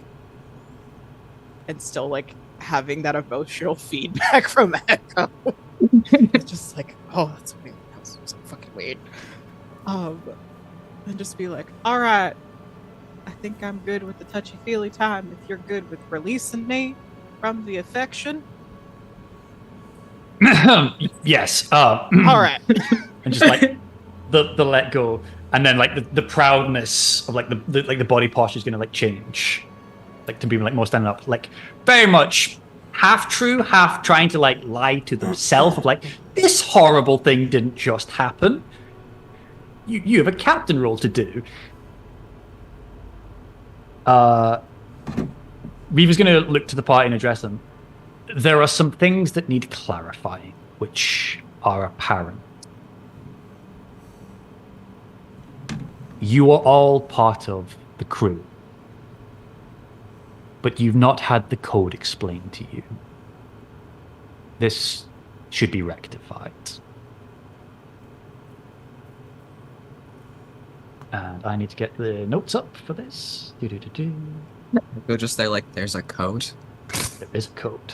And still, like, having that emotional feedback from Echo. It's just like, oh, that's weird. That was so fucking weird. And just be like, alright, I think I'm good with the touchy-feely time if you're good with releasing me from the affection. Yes. Alright. And just like the let go, and then like the proudness of like the body posture is gonna like change, like to be like more standing up, like very much half true, half trying to like lie to themselves of like this horrible thing didn't just happen. You have a captain role to do. Reaver's gonna look to the party and address them. There are some things that need clarifying, which are apparent. You are all part of the crew, but you've not had the code explained to you. This should be rectified. And I need to get the notes up for this. Go just there like there's a code. There is a code.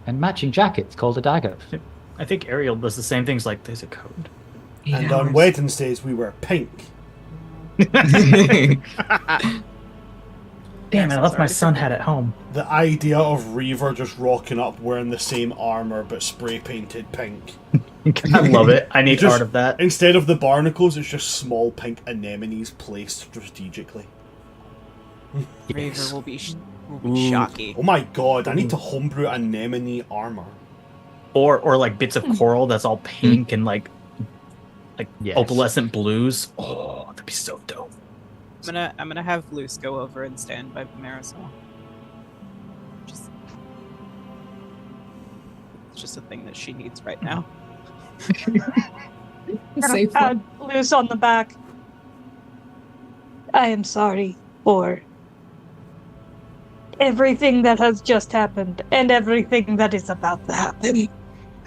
And matching jackets called a dagger. I think Ariel does the same things. Like, there's a code. And on Wednesdays we wear pink. Damn it! I left my sun hat at home. The idea of Reaver just rocking up wearing the same armor but spray painted pink. I love it. I need Just- art of that. Instead of the barnacles, it's just small pink anemones placed strategically. Reaver will be Ooh. shocky. Oh my god, I need to homebrew anemone armor. Or like bits of coral that's all pink and like Yes. opalescent blues. Oh, the That'd be so dope. I'm gonna have Luce go over and stand by Marisol. It's just a thing that she needs right now. Safe Pat Luce on the back. I am sorry for everything that has just happened and everything that is about to happen.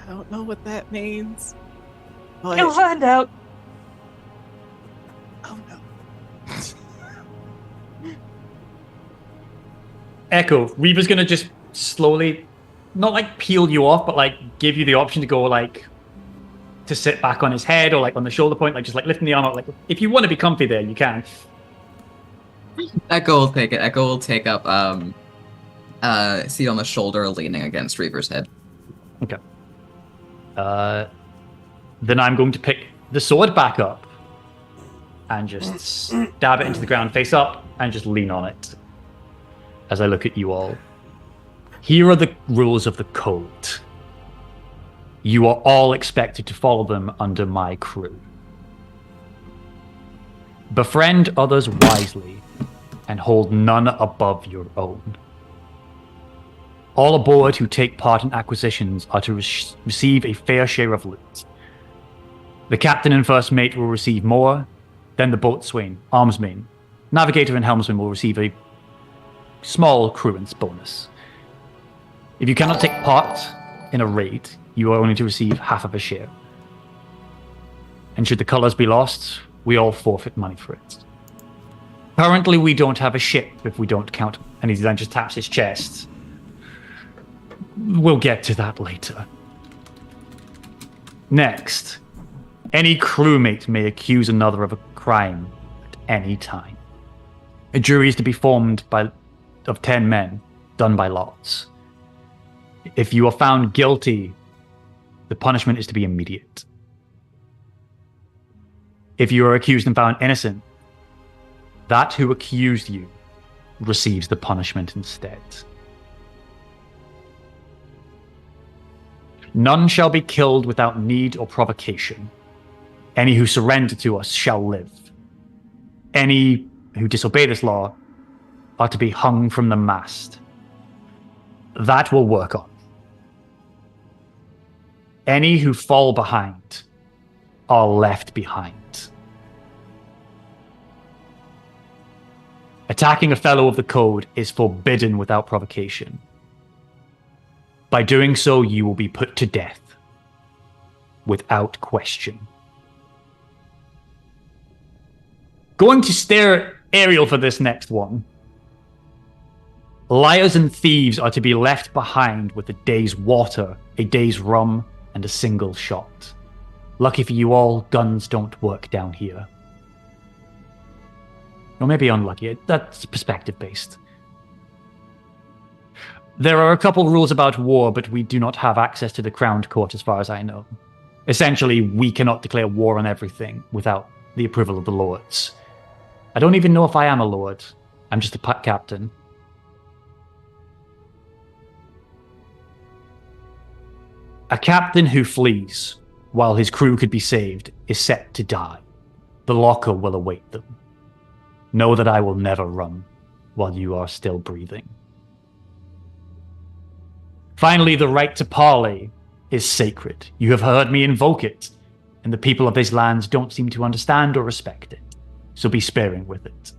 I don't know what that means. You'll find out. Oh no. Echo, Reaver's gonna just slowly, not like peel you off, but like give you the option to go like to sit back on his head or like on the shoulder point, like just like lifting the arm up. Like if you want to be comfy there, you can. Echo will take it. Echo will take up seat on the shoulder, leaning against Reaver's head. Okay. Then I'm going to pick the sword back up and just stab it into the ground face up and just lean on it as I look at you all. Here are the rules of the code. You are all expected to follow them under my crew. Befriend others wisely and hold none above your own. All aboard who take part in acquisitions are to receive a fair share of loot. The captain and first mate will receive more, then the boatswain, armsman, navigator and helmsman will receive a small crewance bonus. If you cannot take part in a raid, you are only to receive half of a share. And should the colors be lost, we all forfeit money for it. Currently, we don't have a ship if we don't count. And he then just taps his chest. We'll get to that later. Next, any crewmate may accuse another of a crime at any time. A jury is to be formed of 10 men, done by lots. If you are found guilty, the punishment is to be immediate. If you are accused and found innocent, that who accused you receives the punishment instead. None shall be killed without need or provocation. Any who surrender to us shall live. Any who disobey this law are to be hung from the mast. That will work on. Any who fall behind are left behind. Attacking a fellow of the code is forbidden without provocation. By doing so, you will be put to death without question. Going to stare at Ariel for this next one. Liars and thieves are to be left behind with a day's water, a day's rum, and a single shot. Lucky for you all, guns don't work down here. Or maybe unlucky, that's perspective-based. There are a couple rules about war, but we do not have access to the crowned court as far as I know. Essentially, we cannot declare war on everything without the approval of the lords. I don't even know if I am a lord. I'm just a captain. A captain who flees while his crew could be saved is set to die. The locker will await them. Know that I will never run while you are still breathing. Finally, the right to parley is sacred. You have heard me invoke it, and the people of these lands don't seem to understand or respect it, so be sparing with it.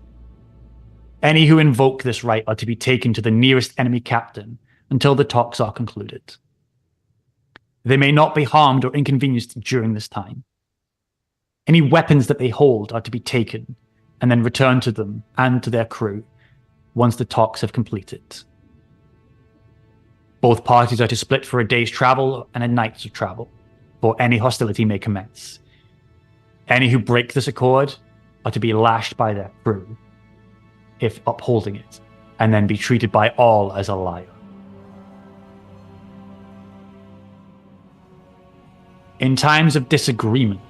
Any who invoke this right are to be taken to the nearest enemy captain until the talks are concluded. They may not be harmed or inconvenienced during this time. Any weapons that they hold are to be taken and then returned to them and to their crew once the talks have completed. Both parties are to split for a day's travel and a night's travel, before any hostility may commence. Any who break this accord are to be lashed by their crew, if upholding it, and then be treated by all as a liar. In times of disagreement,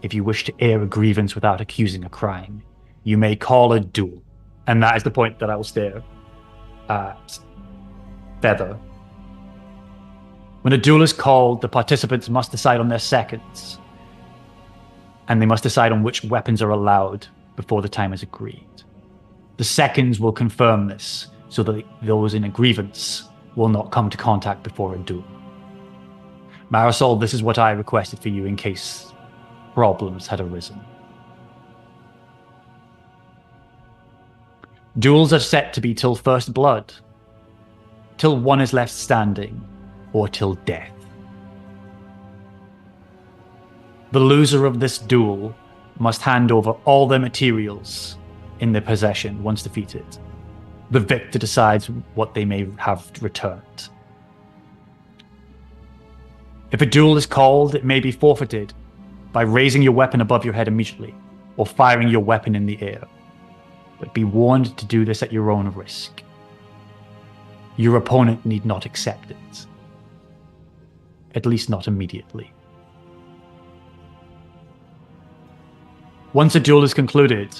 if you wish to air a grievance without accusing a crime, you may call a duel. And that is the point that I will stare at Feather. When a duel is called, the participants must decide on their seconds. and they must decide on which weapons are allowed before the time is agreed. The seconds will confirm this, so that those in a grievance will not come to contact before a duel. Marisol, this is what I requested for you in case problems had arisen. Duels are set to be till first blood, till one is left standing, or till death. The loser of this duel must hand over all their materials in their possession once defeated. The victor decides what they may have returned. If a duel is called, it may be forfeited by raising your weapon above your head immediately, or firing your weapon in the air. But be warned to do this at your own risk. Your opponent need not accept it. At least not immediately. Once a duel is concluded,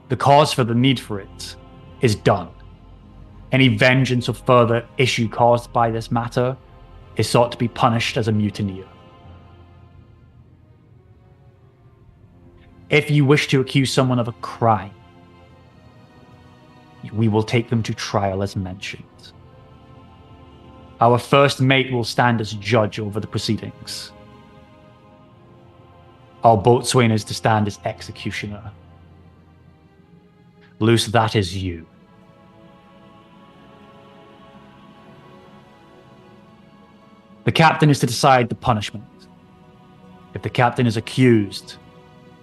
the cause for the need for it is done. Any vengeance or further issue caused by this matter is sought to be punished as a mutineer. If you wish to accuse someone of a crime, we will take them to trial as mentioned. Our first mate will stand as judge over the proceedings. Our boatswain is to stand as executioner. Luce, that is you. The captain is to decide the punishment. If the captain is accused,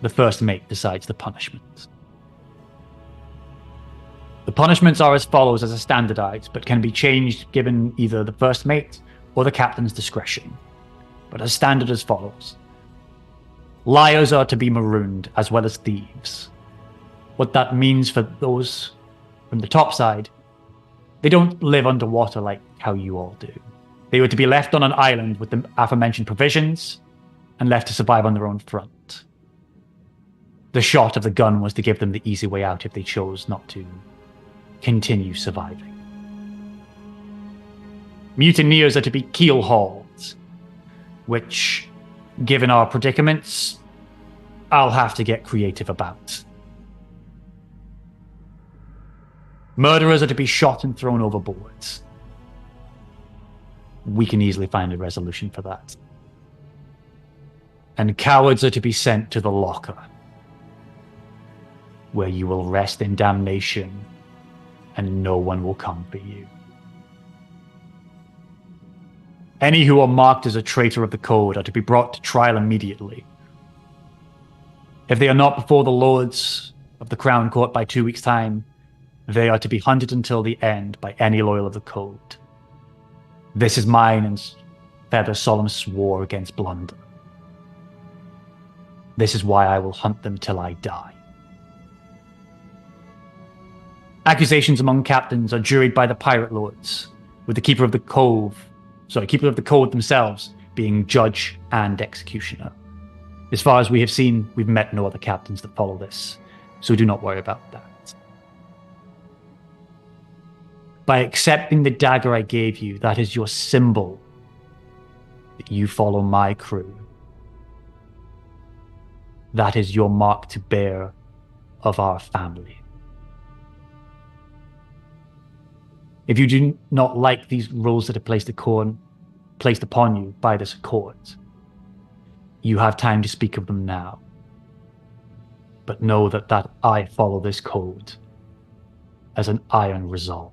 the first mate decides the punishment. The punishments are as follows as a standardized, but can be changed given either the first mate or the captain's discretion. But as standard as follows. Liars are to be marooned, as well as thieves. What that means for those from the top side, they don't live underwater like how you all do. They were to be left on an island with the aforementioned provisions and left to survive on their own front. The shot of the gun was to give them the easy way out if they chose not to continue surviving. Mutineers are to be keel-hauled, which, given our predicaments, I'll have to get creative about. Murderers are to be shot and thrown overboard. We can easily find a resolution for that. And cowards are to be sent to the locker, where you will rest in damnation and no one will come for you. Any who are marked as a traitor of the code are to be brought to trial immediately. If they are not before the lords of the Crown Court by 2 weeks' time, they are to be hunted until the end by any loyal of the code. This is mine and Feather's solemn swore against blunder. This is why I will hunt them till I die. Accusations among captains are juried by the pirate lords, with the keeper of the code themselves being judge and executioner. As far as we have seen, we've met no other captains that follow this, so do not worry about that. By accepting the dagger I gave you, that is your symbol that you follow my crew. That is your mark to bear of our family. If you do not like these rules that are placed upon you by this accord, you have time to speak of them now. But know that I follow this code as an iron resolve.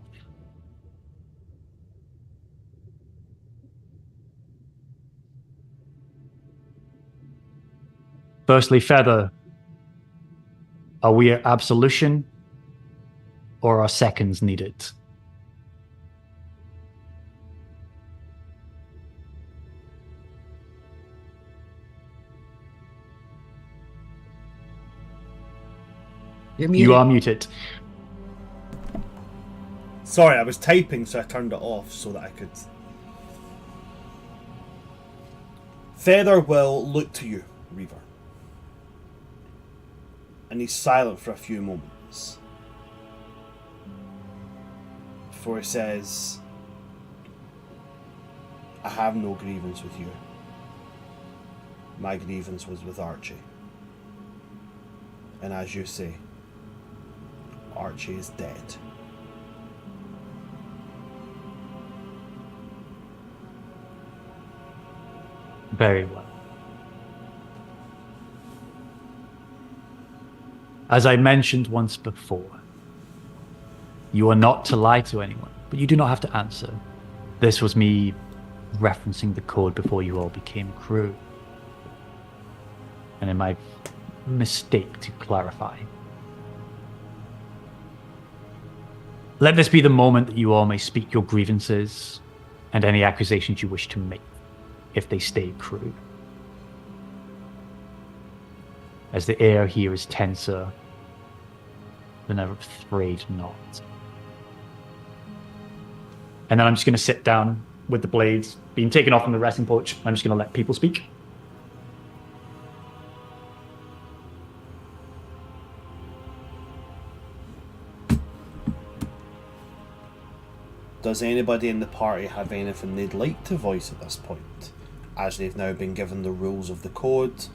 Firstly, Feather, are we at absolution or are seconds needed? You're muted. You are muted. Sorry, I was typing, so I turned it off so that I could. Feather will look to you, Reaver. And he's silent for a few moments before he says, I have no grievance with you. My grievance was with Archie. And as you say, Archie is dead. Very well. As I mentioned once before, you are not to lie to anyone, but you do not have to answer. This was me referencing the code before you all became crew. And in my mistake to clarify. Let this be the moment that you all may speak your grievances and any accusations you wish to make, if they stay crew. As the air here is tenser than a frayed knot. And then I'm just going to sit down with the blades being taken off from the resting porch. I'm just going to let people speak. Does anybody in the party have anything they'd like to voice at this point? As they've now been given the rules of the code,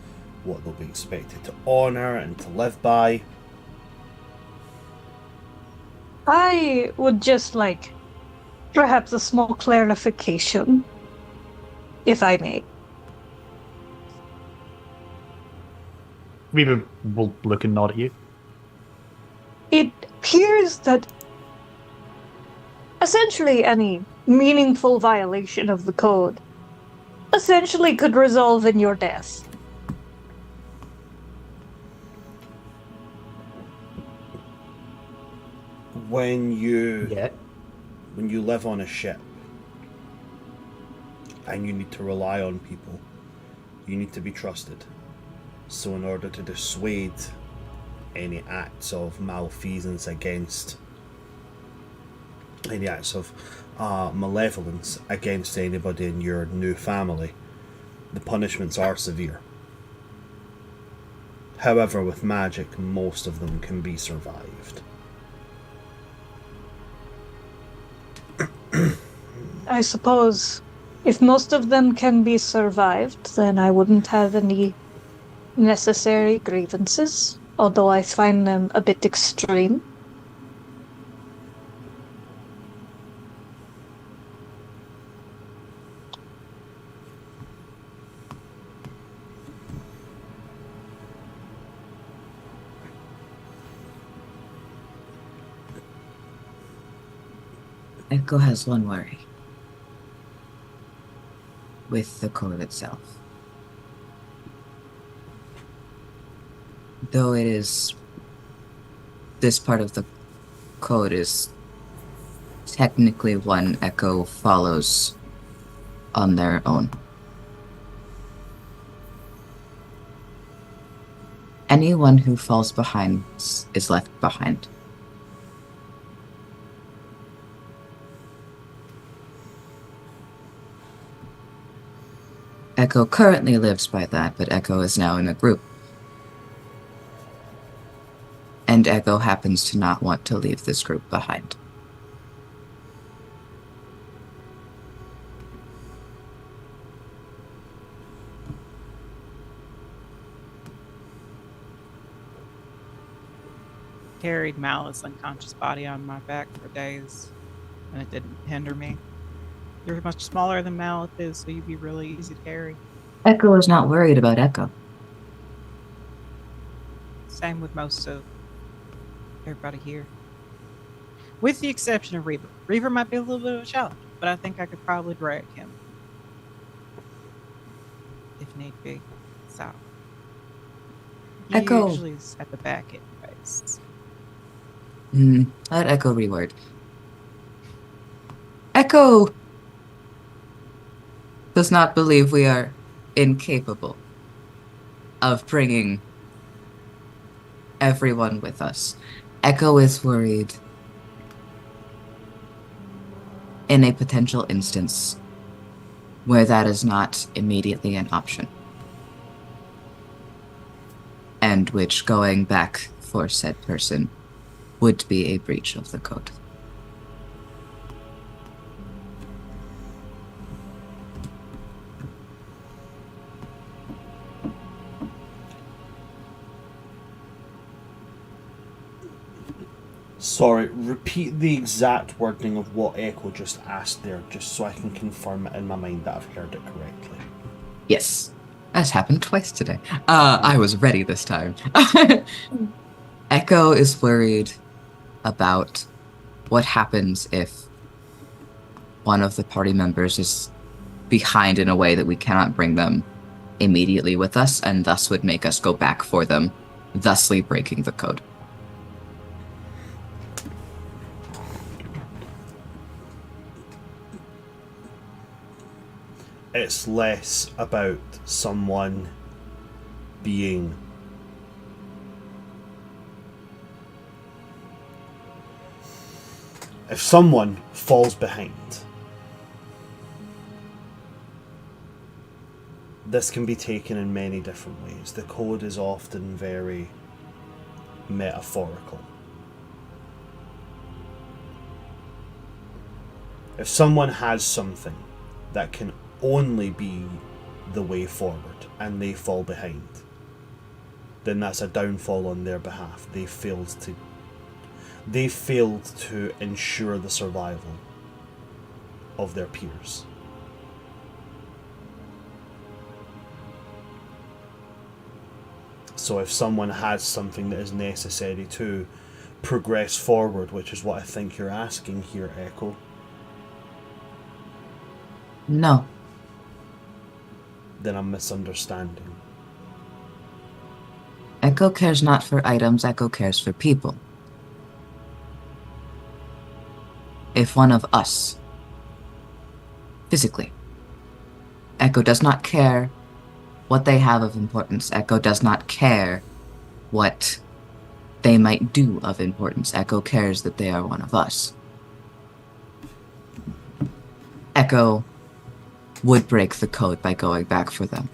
what they'll be expected to honour and to live by. I would just like perhaps a small clarification, if I may. Reaver will look and nod at you. It appears that essentially any meaningful violation of the code essentially could resolve in your death. When you Yeah. live on a ship and you need to rely on people, you need to be trusted. So in order to dissuade any acts of malfeasance against any acts of malevolence against anybody in your new family, the punishments are severe. However, with magic, most of them can be survived. I suppose if most of them can be survived, then I wouldn't have any necessary grievances, although I find them a bit extreme. Echo has one worry. With the code itself. Though it is... This part of the code is technically one Echo follows on their own. Anyone who falls behind is left behind. Echo currently lives by that, but Echo is now in a group. And Echo happens to not want to leave this group behind. Carried Malice's unconscious body on my back for days, and it didn't hinder me. You're much smaller than Malith is, so you'd be really easy to carry. Echo is not worried about Echo. Same with most of everybody here. With the exception of Reaver. Reaver might be a little bit of a challenge, but I think I could probably drag him. If need be. So. He Echo. usually is at the back anyways. Let Echo reword. Echo does not believe we are incapable of bringing everyone with us. Echo is worried in a potential instance where that is not immediately an option. And which going back for said person would be a breach of the code. Sorry, repeat the exact wording of what Echo just asked there, just so I can confirm it in my mind that I've heard it correctly. Yes. That's happened twice today. I was ready this time. Echo is worried about what happens if one of the party members is behind in a way that we cannot bring them immediately with us, and thus would make us go back for them, thusly breaking the code. It's less about someone being if someone falls behind, this can be taken in many different ways. The code is often very metaphorical. If someone has something that can only be the way forward and they fall behind, then that's a downfall on their behalf. They failed to ensure the survival of their peers. So if someone has something that is necessary to progress forward, which is what I think you're asking here, Echo. No. Then I'm misunderstanding. Echo cares not for items, Echo cares for people. If one of us, physically, Echo does not care what they have of importance, Echo does not care what they might do of importance, Echo cares that they are one of us. Echo would break the code by going back for them.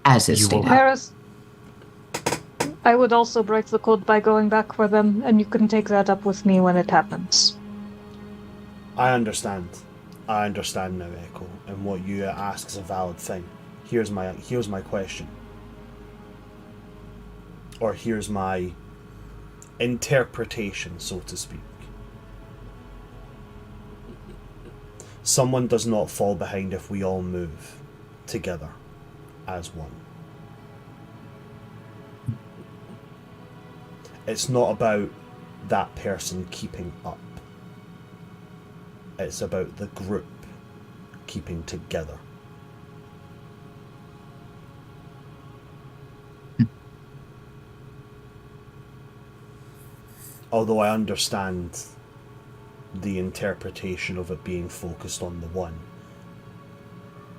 As is stated. Paris, I would also break the code by going back for them, and you can take that up with me when it happens. I understand. I understand now, Echo, and what you ask is a valid thing. Here's my question. Or here's my interpretation, so to speak. Someone does not fall behind if we all move together as one. It's not about that person keeping up. It's about the group keeping together. Although I understand the interpretation of it being focused on the one,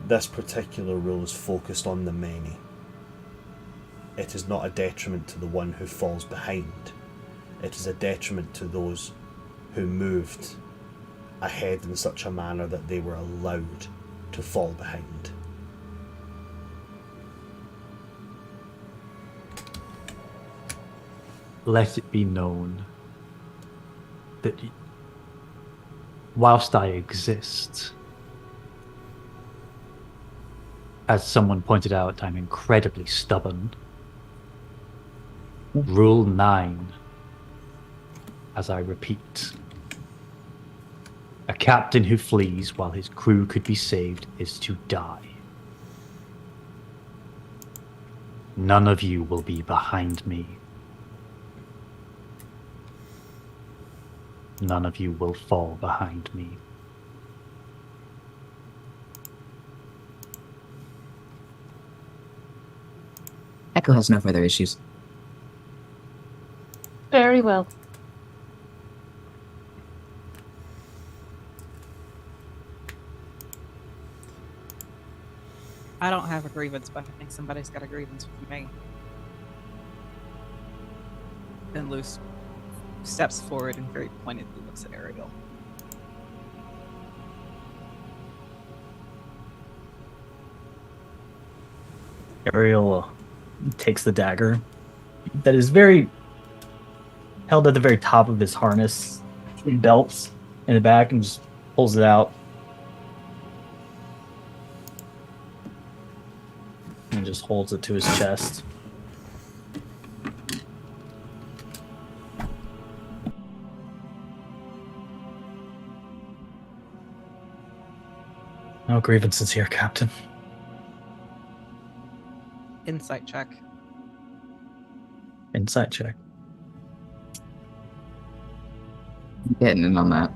this particular rule is focused on the many. It is not a detriment to the one who falls behind. It is a detriment to those who moved ahead in such a manner that they were allowed to fall behind. Let it be known that whilst I exist, as someone pointed out, I'm incredibly stubborn. Rule 9, as I repeat, a captain who flees while his crew could be saved is to die. None of you will be behind me. None of you will fall behind me. Echo has no further issues. Very well. I don't have a grievance, but I think somebody's got a grievance with me. Then Luce steps forward and very pointedly looks at Ariel. Ariel takes the dagger that is very held at the very top of his harness, belts in the back, and just pulls it out. And just holds it to his chest. No grievances here, Captain. Insight check. Insight check. Getting in on that.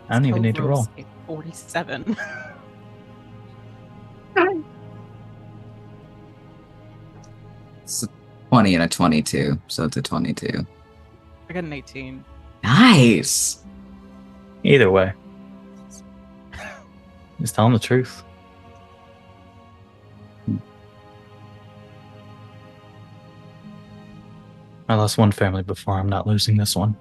I don't even need to roll. Rolls a 47. It's a 20 and a 22, so it's a 22. I got an 18. Nice! Either way. Just tell him the truth. I lost one family before. I'm not losing this one.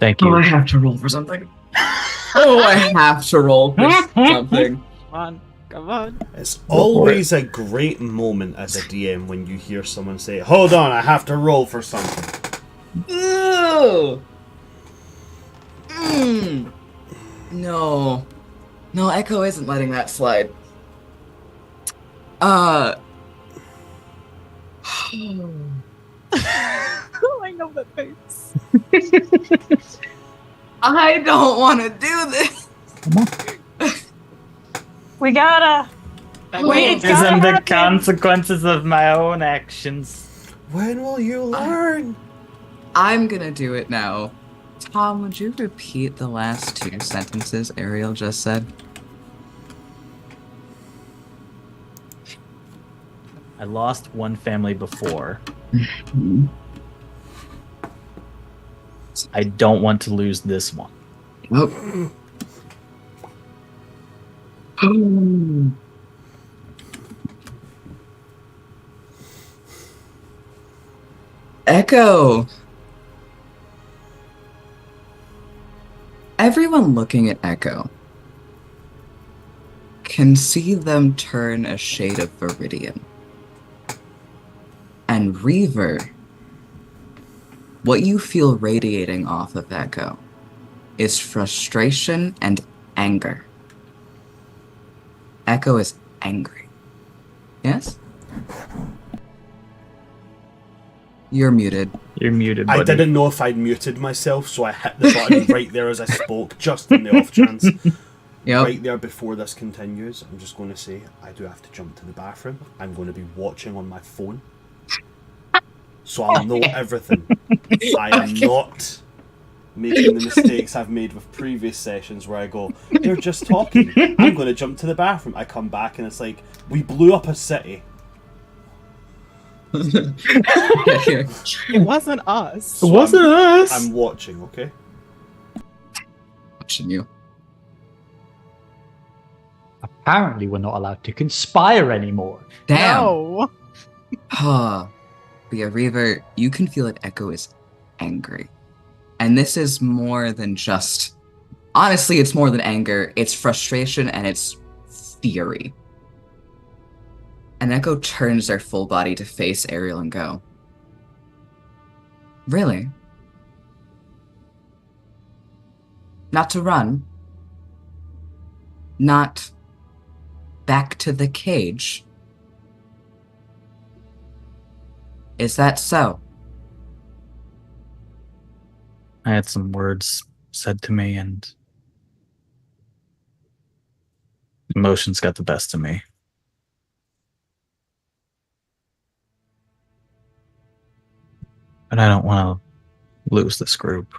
Thank you. Oh, I have to roll for something. Oh, I have to roll for something. Come on. It's always a great moment as a DM when you hear someone say, "Hold on, I have to roll for something." Ooh. No. No, Echo isn't letting that slide. Oh, I know that face. I don't want to do this. We gotta. Wait, it's These gotta are the happen. consequences of my own actions. When will you learn? I'm gonna do it now. Tom, would you repeat the last two sentences Ariel just said? I lost one family before. I don't want to lose this one. Oh. Echo! Everyone looking at Echo can see them turn a shade of Viridian. And Reaver, what you feel radiating off of Echo is frustration and anger. Echo is angry. Yes? You're muted. You're muted, buddy. I didn't know if I'd muted myself, so I hit the button right there as I spoke, just in the off chance. Yep. Right there before this continues, I'm just going to say, I do have to jump to the bathroom. I'm going to be watching on my phone. So I'll know everything. I am not making the mistakes I've made with previous sessions where I go, they're just talking. I'm going to jump to the bathroom. I come back and it's like, we blew up a city. It wasn't us. So It wasn't us. I'm watching, okay? Watching you. Apparently, we're not allowed to conspire anymore. Damn. No. Huh. But yeah, Reaver, you can feel that Echo is angry. And this is more than just... Honestly, it's more than anger. It's frustration and it's fury. And Echo turns their full body to face Ariel and go, "Really? Not to run? Not back to the cage? Is that so?" I had some words said to me, and emotions got the best of me. But I don't want to lose this group.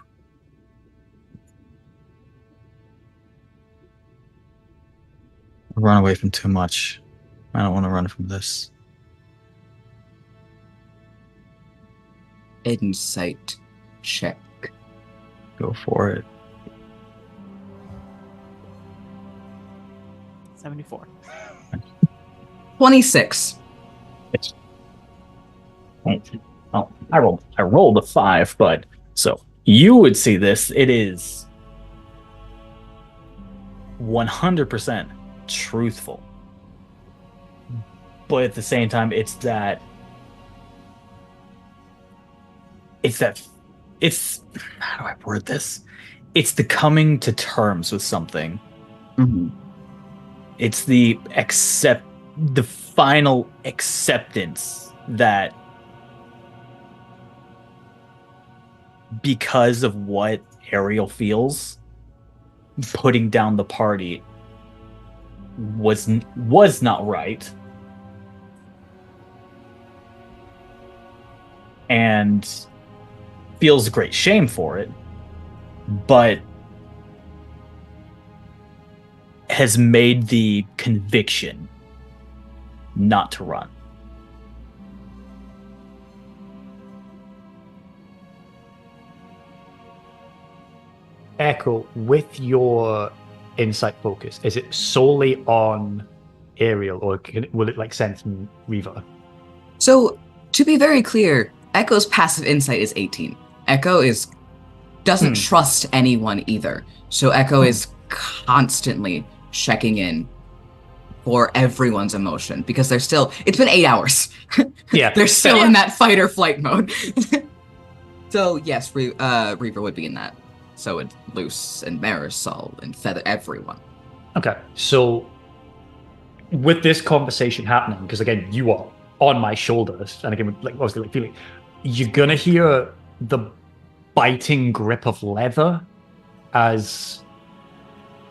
I've run away from too much. I don't want to run from this. Insight check. Go for it. 74. 26. Oh, I rolled a 5, but so you would see this. It is 100% truthful, but at the same time, it's how do I word this? It's the coming to terms with something. Mm-hmm. It's the the final acceptance that because of what Ariel feels, putting down the party was not right, and feels great shame for it, but has made the conviction not to run. Echo, with your insight focus, is it solely on Ariel, or will it like sense Reaver? So, to be very clear, Echo's passive insight is 18. Echo doesn't trust anyone either. So Echo is constantly checking in for everyone's emotion because it's been 8 hours. Yeah. They're still in that fight or flight mode. So yes, Reaver would be in that. So would Luce and Marisol and Feather, everyone. Okay, so with this conversation happening, because again, you are on my shoulders, and again, like obviously, like feeling, you're gonna hear the biting grip of leather as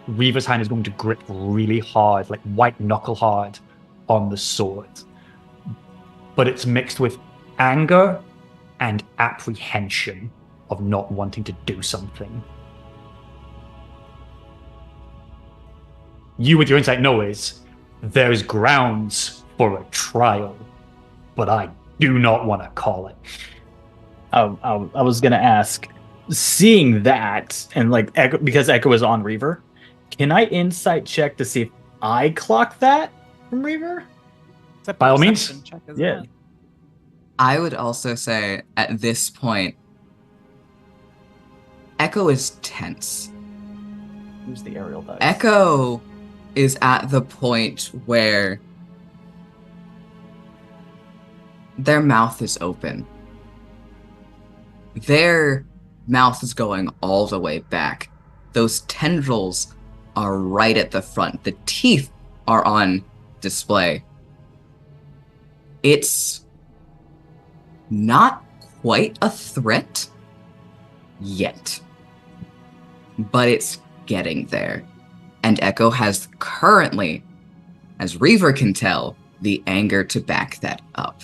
Reaver's hand is going to grip really hard, like white knuckle hard, on the sword. But it's mixed with anger and apprehension of not wanting to do something. You, with your insight, know is there's grounds for a trial, but I do not want to call it. I was gonna ask, seeing that, and like Echo, because Echo is on Reaver, can I insight check to see if I clock that from Reaver? It's a By all means. perception check as Yeah. well. I would also say at this point, Echo is tense. Use the aerial dice. Echo is at the point where their mouth is open. Their mouth is going all the way back. Those tendrils are right at the front. The teeth are on display. It's not quite a threat yet, but it's getting there. And Echo has currently, as Reaver can tell, the anger to back that up.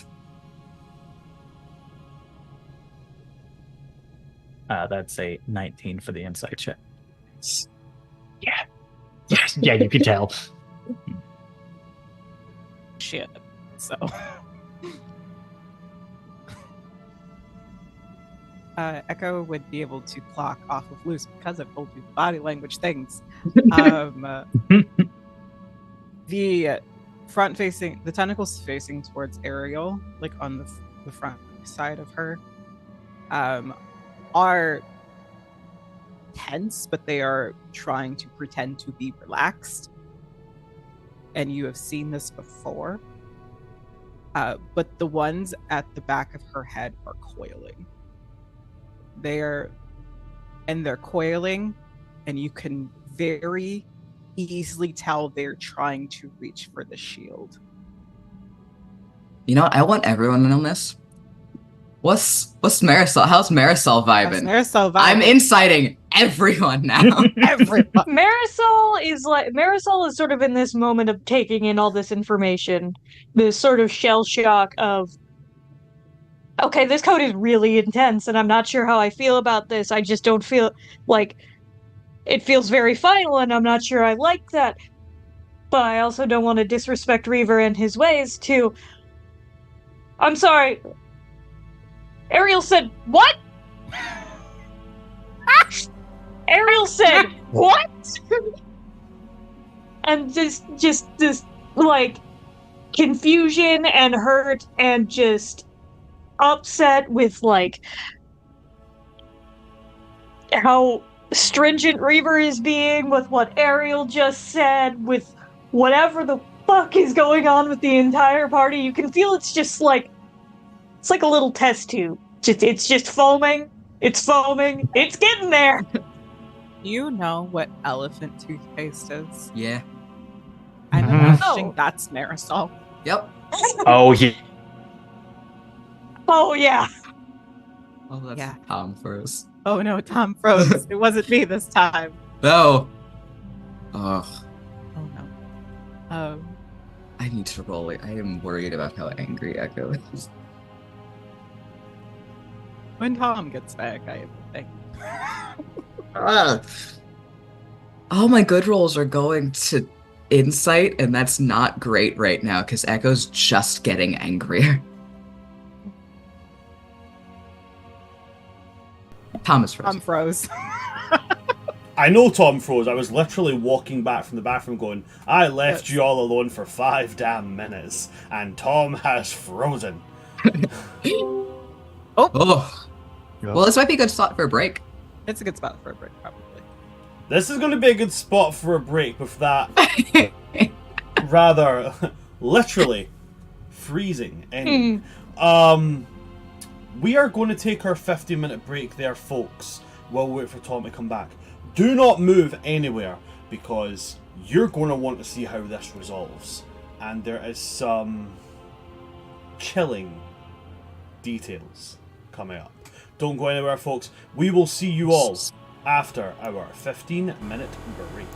That's a 19 for the insight check. Yeah. Yes, yeah, you can tell. Shit. So. Echo would be able to clock off of Luce because I've told you body language things. The the tentacles facing towards Ariel, like on the front side of her, are tense, but they are trying to pretend to be relaxed. And you have seen this before. But the ones at the back of her head are coiling. They're coiling, and you can very easily tell they're trying to reach for the shield. You know what? I want everyone in on this. What's Marisol? How's Marisol vibing? Marisol vibing. I'm inciting everyone now. Everyone. Marisol is sort of in this moment of taking in all this information, this sort of shell shock of, okay, this code is really intense, and I'm not sure how I feel about this. I just don't feel like it feels very final, and I'm not sure I like that. But I also don't want to disrespect Reaver and his ways too. I'm sorry. Ariel said, what? Ariel said, what? And just this, like, confusion and hurt and just upset with, like, how stringent Reaver is being with what Ariel just said, with whatever the fuck is going on with the entire party. You can feel it's just like, it's like a little test tube. It's just foaming. It's foaming. It's getting there. You know what elephant toothpaste is? Yeah. I'm Mhm. imagining Oh. that's Marisol. Yep. Oh, he. Oh yeah. Oh, that's Yeah. Tom first. Oh no, Tom froze. It wasn't me this time. No. Oh, Oh no. I need to roll it. I am worried about how angry Echo is. When Tom gets back, I think. Ah. All my good rolls are going to insight, and that's not great right now because Echo's just getting angrier. Thomas first. Tom froze. I know Tom froze. I was literally walking back from the bathroom going, I left Yes. you all alone for 5 damn minutes, and Tom has frozen. Oh. Yeah. Well, this might be a good spot for a break. It's a good spot for a break, probably. This is going to be a good spot for a break with that rather literally freezing ending. We are going to take our 50-minute break there, folks, while we wait for Tom to come back. Do not move anywhere, because you're going to want to see how this resolves. And there is some chilling details coming up. Don't go anywhere, folks. We will see you all after our 15-minute break.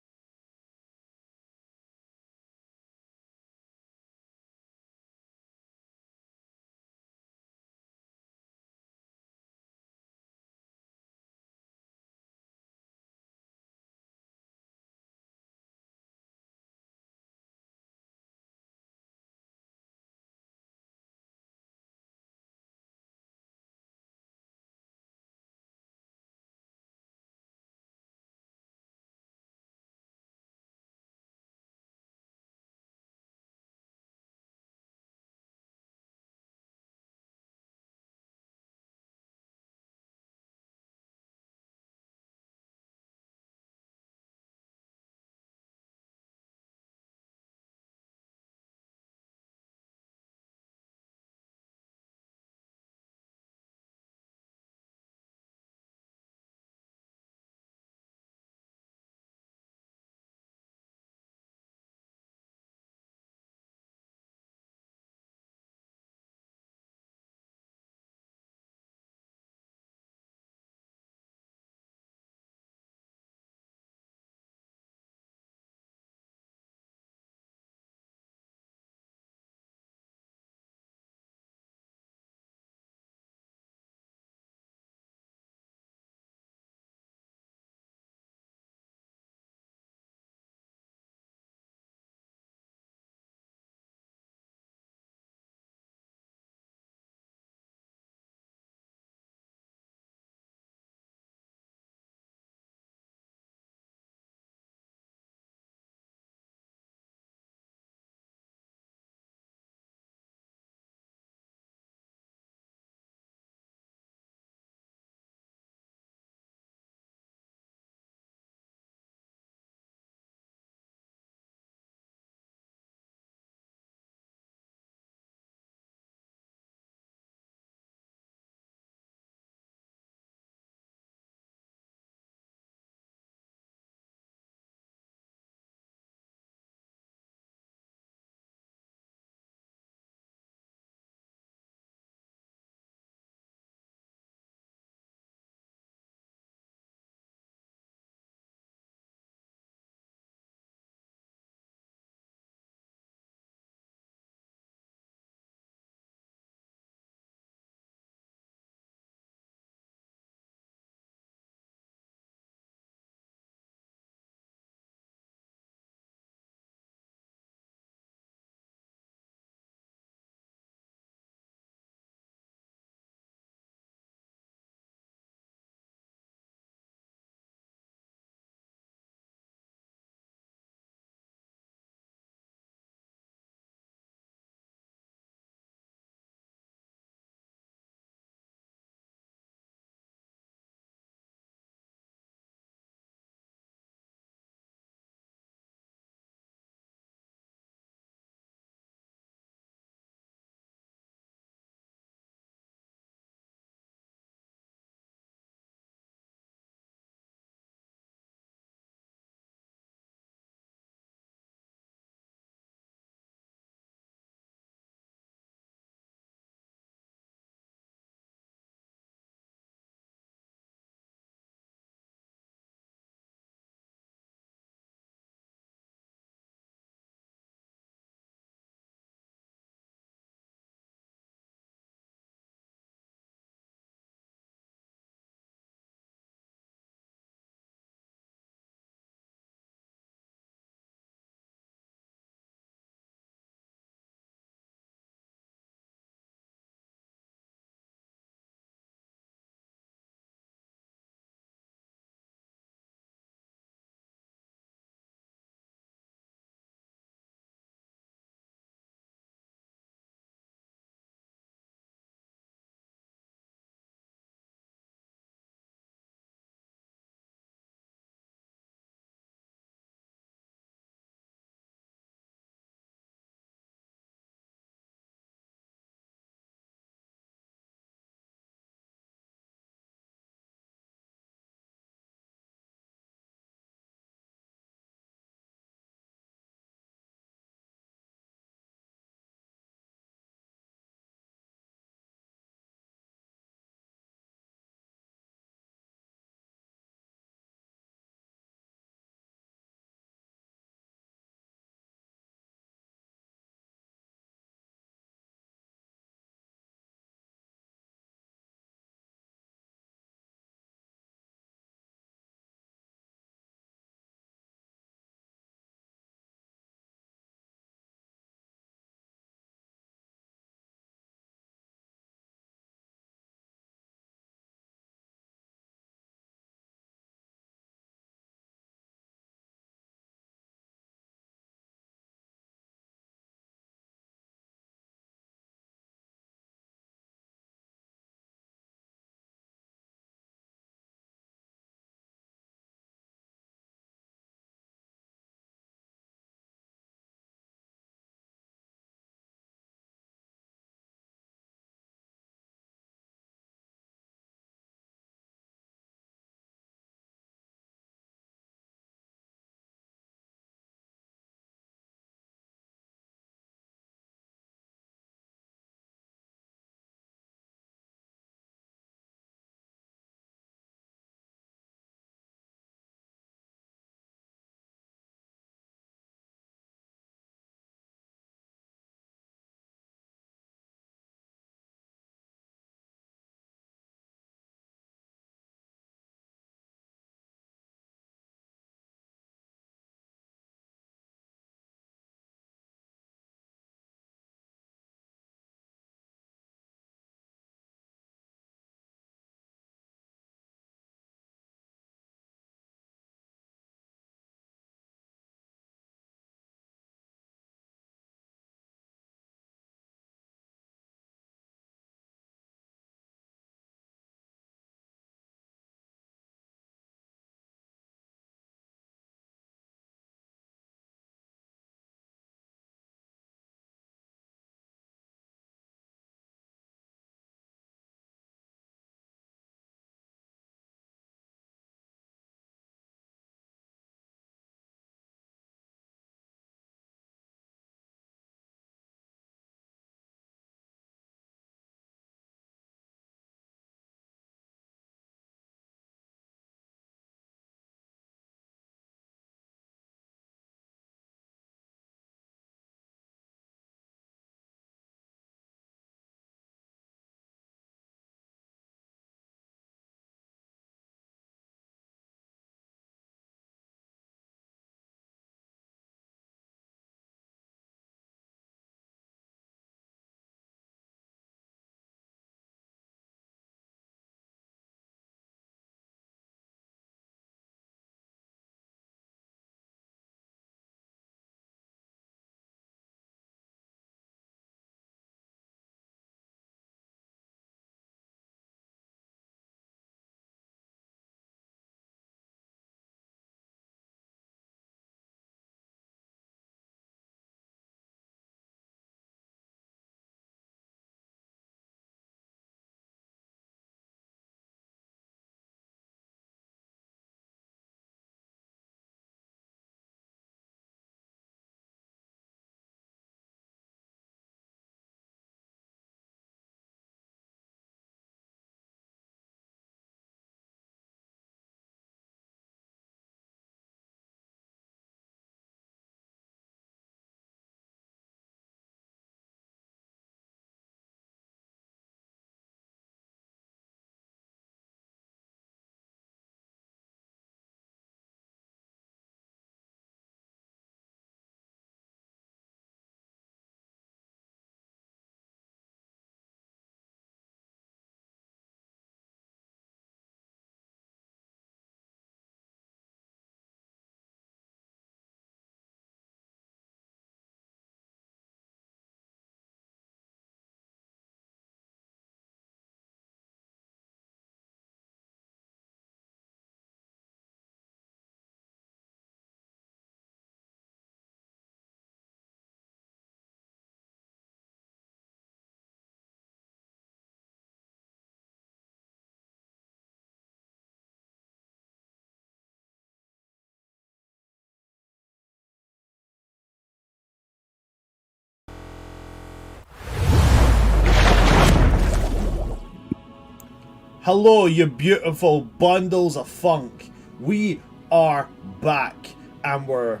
Hello, you beautiful bundles of funk. We are back, and we're,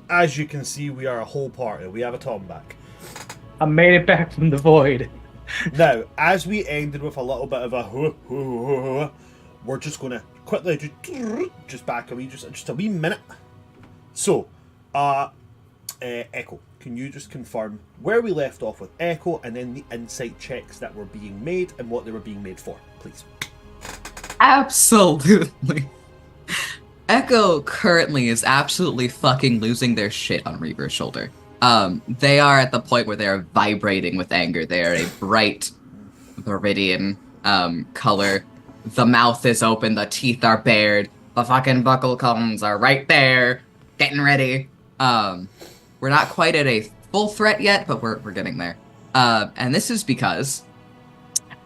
as you can see, we are a whole party. We have a Tom back. I made it back from the void. Now, as we ended with a little bit of a we're just going to quickly just back a wee, just a wee minute. So, Echo, can you just confirm where we left off with Echo and then the insight checks that were being made and what they were being made for, please? Absolutely. Echo currently is absolutely fucking losing their shit on Reaver's shoulder. They are at the point where they are vibrating with anger. They are a bright viridian color. The mouth is open, the teeth are bared, the fucking buckle combs are right there, getting ready. We're not quite at a full threat yet, but we're getting there. And this is because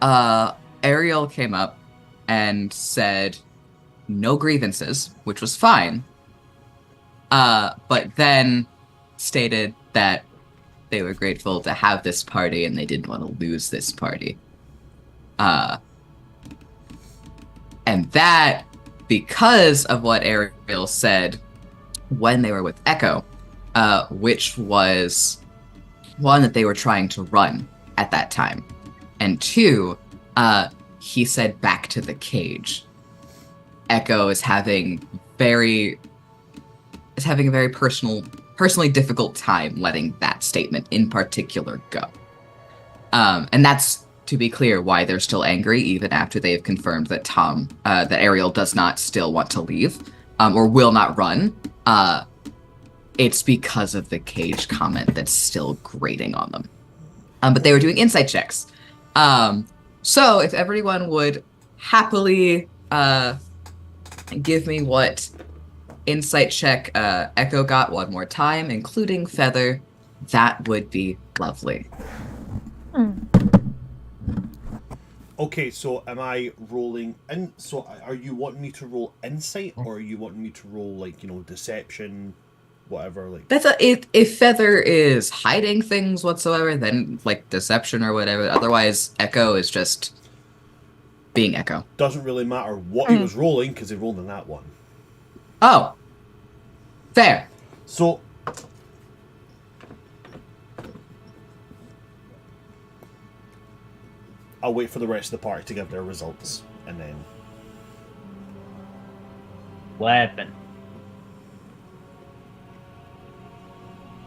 Ariel came up and said no grievances, which was fine, but then stated that they were grateful to have this party and they didn't want to lose this party. And that, because of what Ariel said when they were with Echo, which was, one, that they were trying to run at that time, and two, he said back to the cage. Echo is having a very personally difficult time letting that statement in particular go. And that's, to be clear, why they're still angry, even after they have confirmed that that Ariel does not still want to leave, or will not run. It's because of the cage comment that's still grating on them. But they were doing insight checks. So if everyone would happily give me what insight check Echo got one more time, including Feather, that would be lovely. Okay, so am I rolling in? So are you wanting me to roll insight, or are you wanting me to roll, like, deception, whatever? Like, if Feather is hiding things whatsoever, then like deception or whatever. Otherwise, Echo is just being Echo. Doesn't really matter what he was rolling, because he rolled in that one. Oh, fair. So I'll wait for the rest of the party to give their results, and then... Weapon.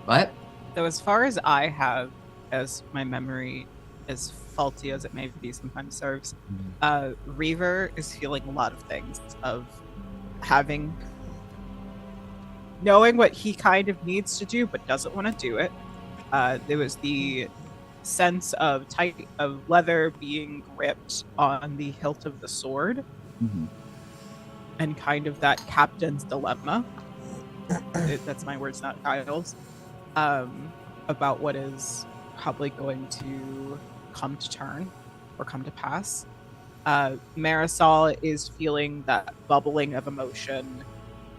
What? So as far as I have, as my memory, as faulty as it may be sometimes serves, Reaver is feeling a lot of things, of knowing what he kind of needs to do but doesn't want to do it. There was the sense of leather being gripped on the hilt of the sword, and kind of that captain's dilemma. That's my words, not Kyle's. About what is probably going to come to turn or come to pass. Marisol is feeling that bubbling of emotion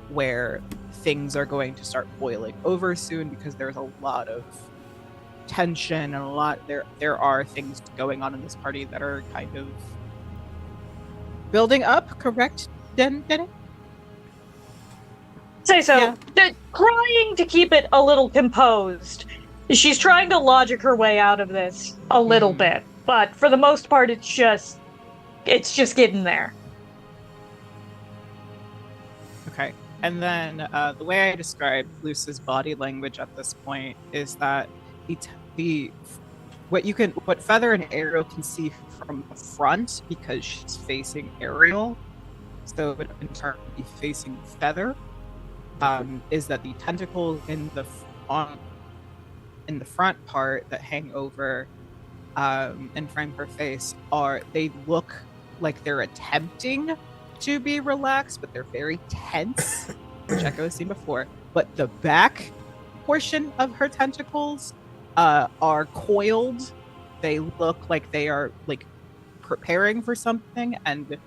where things are going to start boiling over soon, because there's a lot of tension and there are things going on in this party that are kind of building up, correct, Denny? Say so. Yeah. Trying to keep it a little composed. She's trying to logic her way out of this a little bit, but for the most part, it's just getting there. Okay. And then the way I describe Luce's body language at this point is that what Feather and Ariel can see from the front, because she's facing Ariel, so it would in turn be facing Feather, is that the tentacles in the front part that hang over and frame her face they look like they're attempting to be relaxed, but they're very tense, which Echo has seen before. But the back portion of her tentacles are coiled. They look like they are like preparing for something, and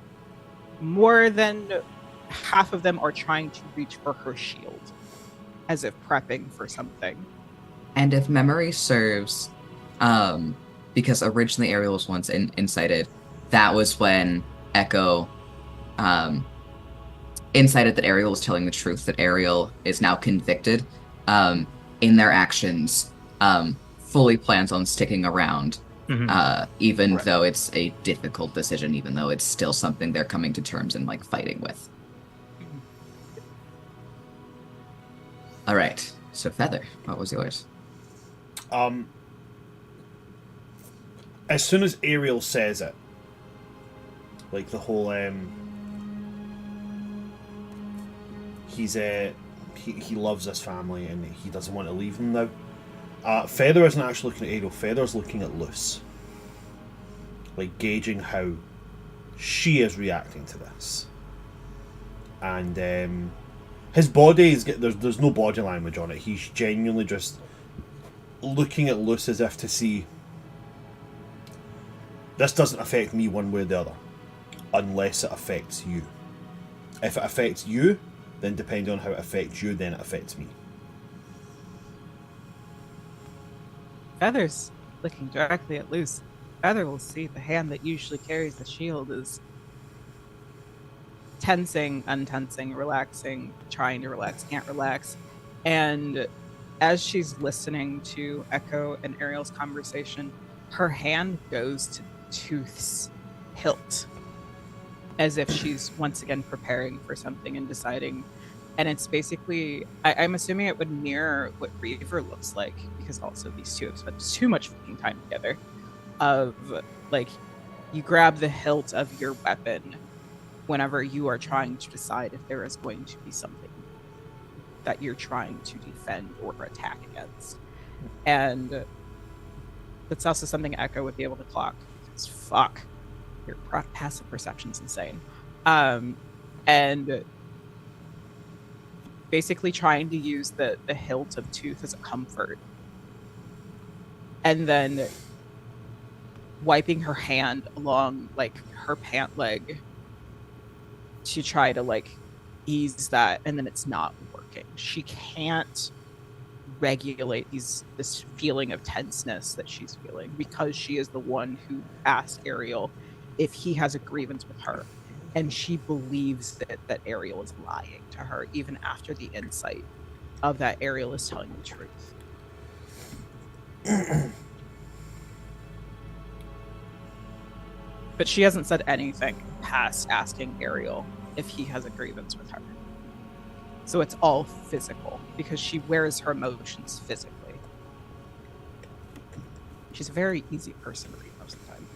more than half of them are trying to reach for her shield, as if prepping for something. And if memory serves, because originally Ariel was once incited, that was when Echo incited that Ariel was telling the truth, that Ariel is now convicted in their actions, fully plans on sticking around, even Right. though it's a difficult decision, even though it's still something they're coming to terms and like fighting with. All right, so Feather, what was yours? As soon as Ariel says it, like the whole he loves this family and he doesn't want to leave them now. Feather isn't actually looking at Ariel. Feather's looking at Luce, like gauging how she is reacting to this, and his body is there's no body language on it. He's genuinely just looking at Luce as if to see, this doesn't affect me one way or the other, unless it affects you. If it affects you, then depending on how it affects you, then it affects me. Feather's looking directly at Luce. Feather will see the hand that usually carries the shield is tensing, untensing, relaxing, trying to relax, can't relax. And as she's listening to Echo and Ariel's conversation, her hand goes to Tooth's hilt, as if she's once again preparing for something and deciding. And it's basically, I'm assuming it would mirror what Reaver looks like, because also these two have spent too much fucking time together. Of, like, you grab the hilt of your weapon whenever you are trying to decide if there is going to be something that you're trying to defend or attack against. And that's also something Echo would be able to clock. Because fuck, your passive perception's insane. And basically trying to use the hilt of Tooth as a comfort. And then wiping her hand along, like, her pant leg to try to, like, ease that, and then it's not working. She can't regulate this feeling of tenseness that she's feeling, because she is the one who asked Ariel if he has a grievance with her, and she believes that Ariel is lying to her even after the insight of that Ariel is telling the truth. But she hasn't said anything past asking Ariel if he has a grievance with her. So it's all physical, because she wears her emotions physically. She's a very easy person to read most of the time.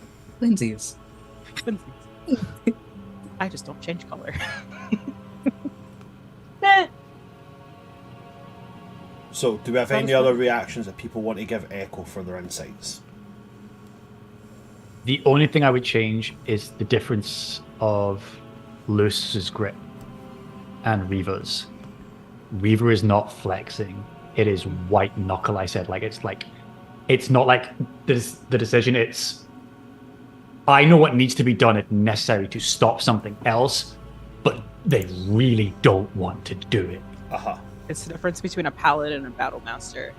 Lindsay's. I just don't change color. So, do we have any other reactions that people want to give Echo for their insights? The only thing I would change is the difference of Luce's grip and Reaver's. Reaver is not flexing. It is white knuckle, I said. It's not like the decision, it's, I know what needs to be done if necessary to stop something else, but they really don't want to do it. It's the difference between a paladin and a battle master.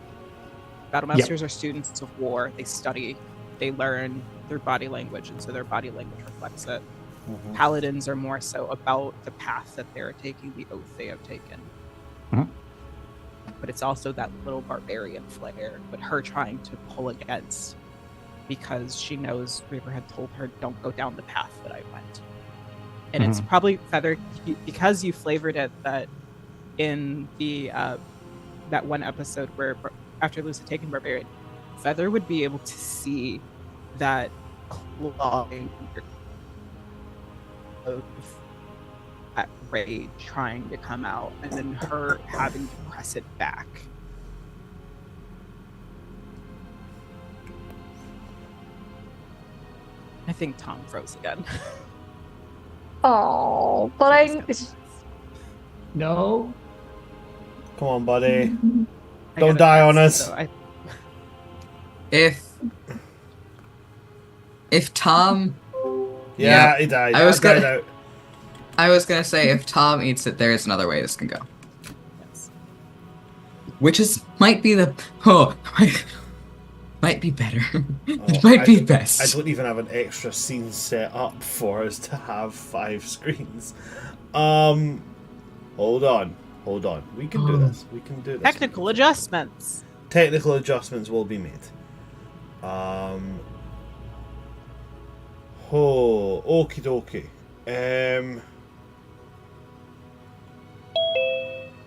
Battle masters are students of war. They study, they learn their body language, and so their body language reflects it. Mm-hmm. Paladins are more so about the path that they're taking, the oath they have taken. Mm-hmm. But it's also that little barbarian flair, but her trying to pull against, because she knows Reaver had told her, don't go down the path that I went. And it's probably Feather, because you flavored it that in the that one episode where after Luce had taken Barbarian, Feather would be able to see that clawing of that rage trying to come out, and then her having to press it back. I think Tom froze again. Oh, but No. Come on, buddy. Don't die on us. So If Tom... Yeah, he died. I was gonna say, if Tom eats it, there is another way this can go. yes. Which might be the... Might be better. Oh, It might be I best. don't even have an extra scene set up for us to have 5 screens. Hold on. We can do this. Technical adjustments. Technical adjustments will be made. Okie dokie.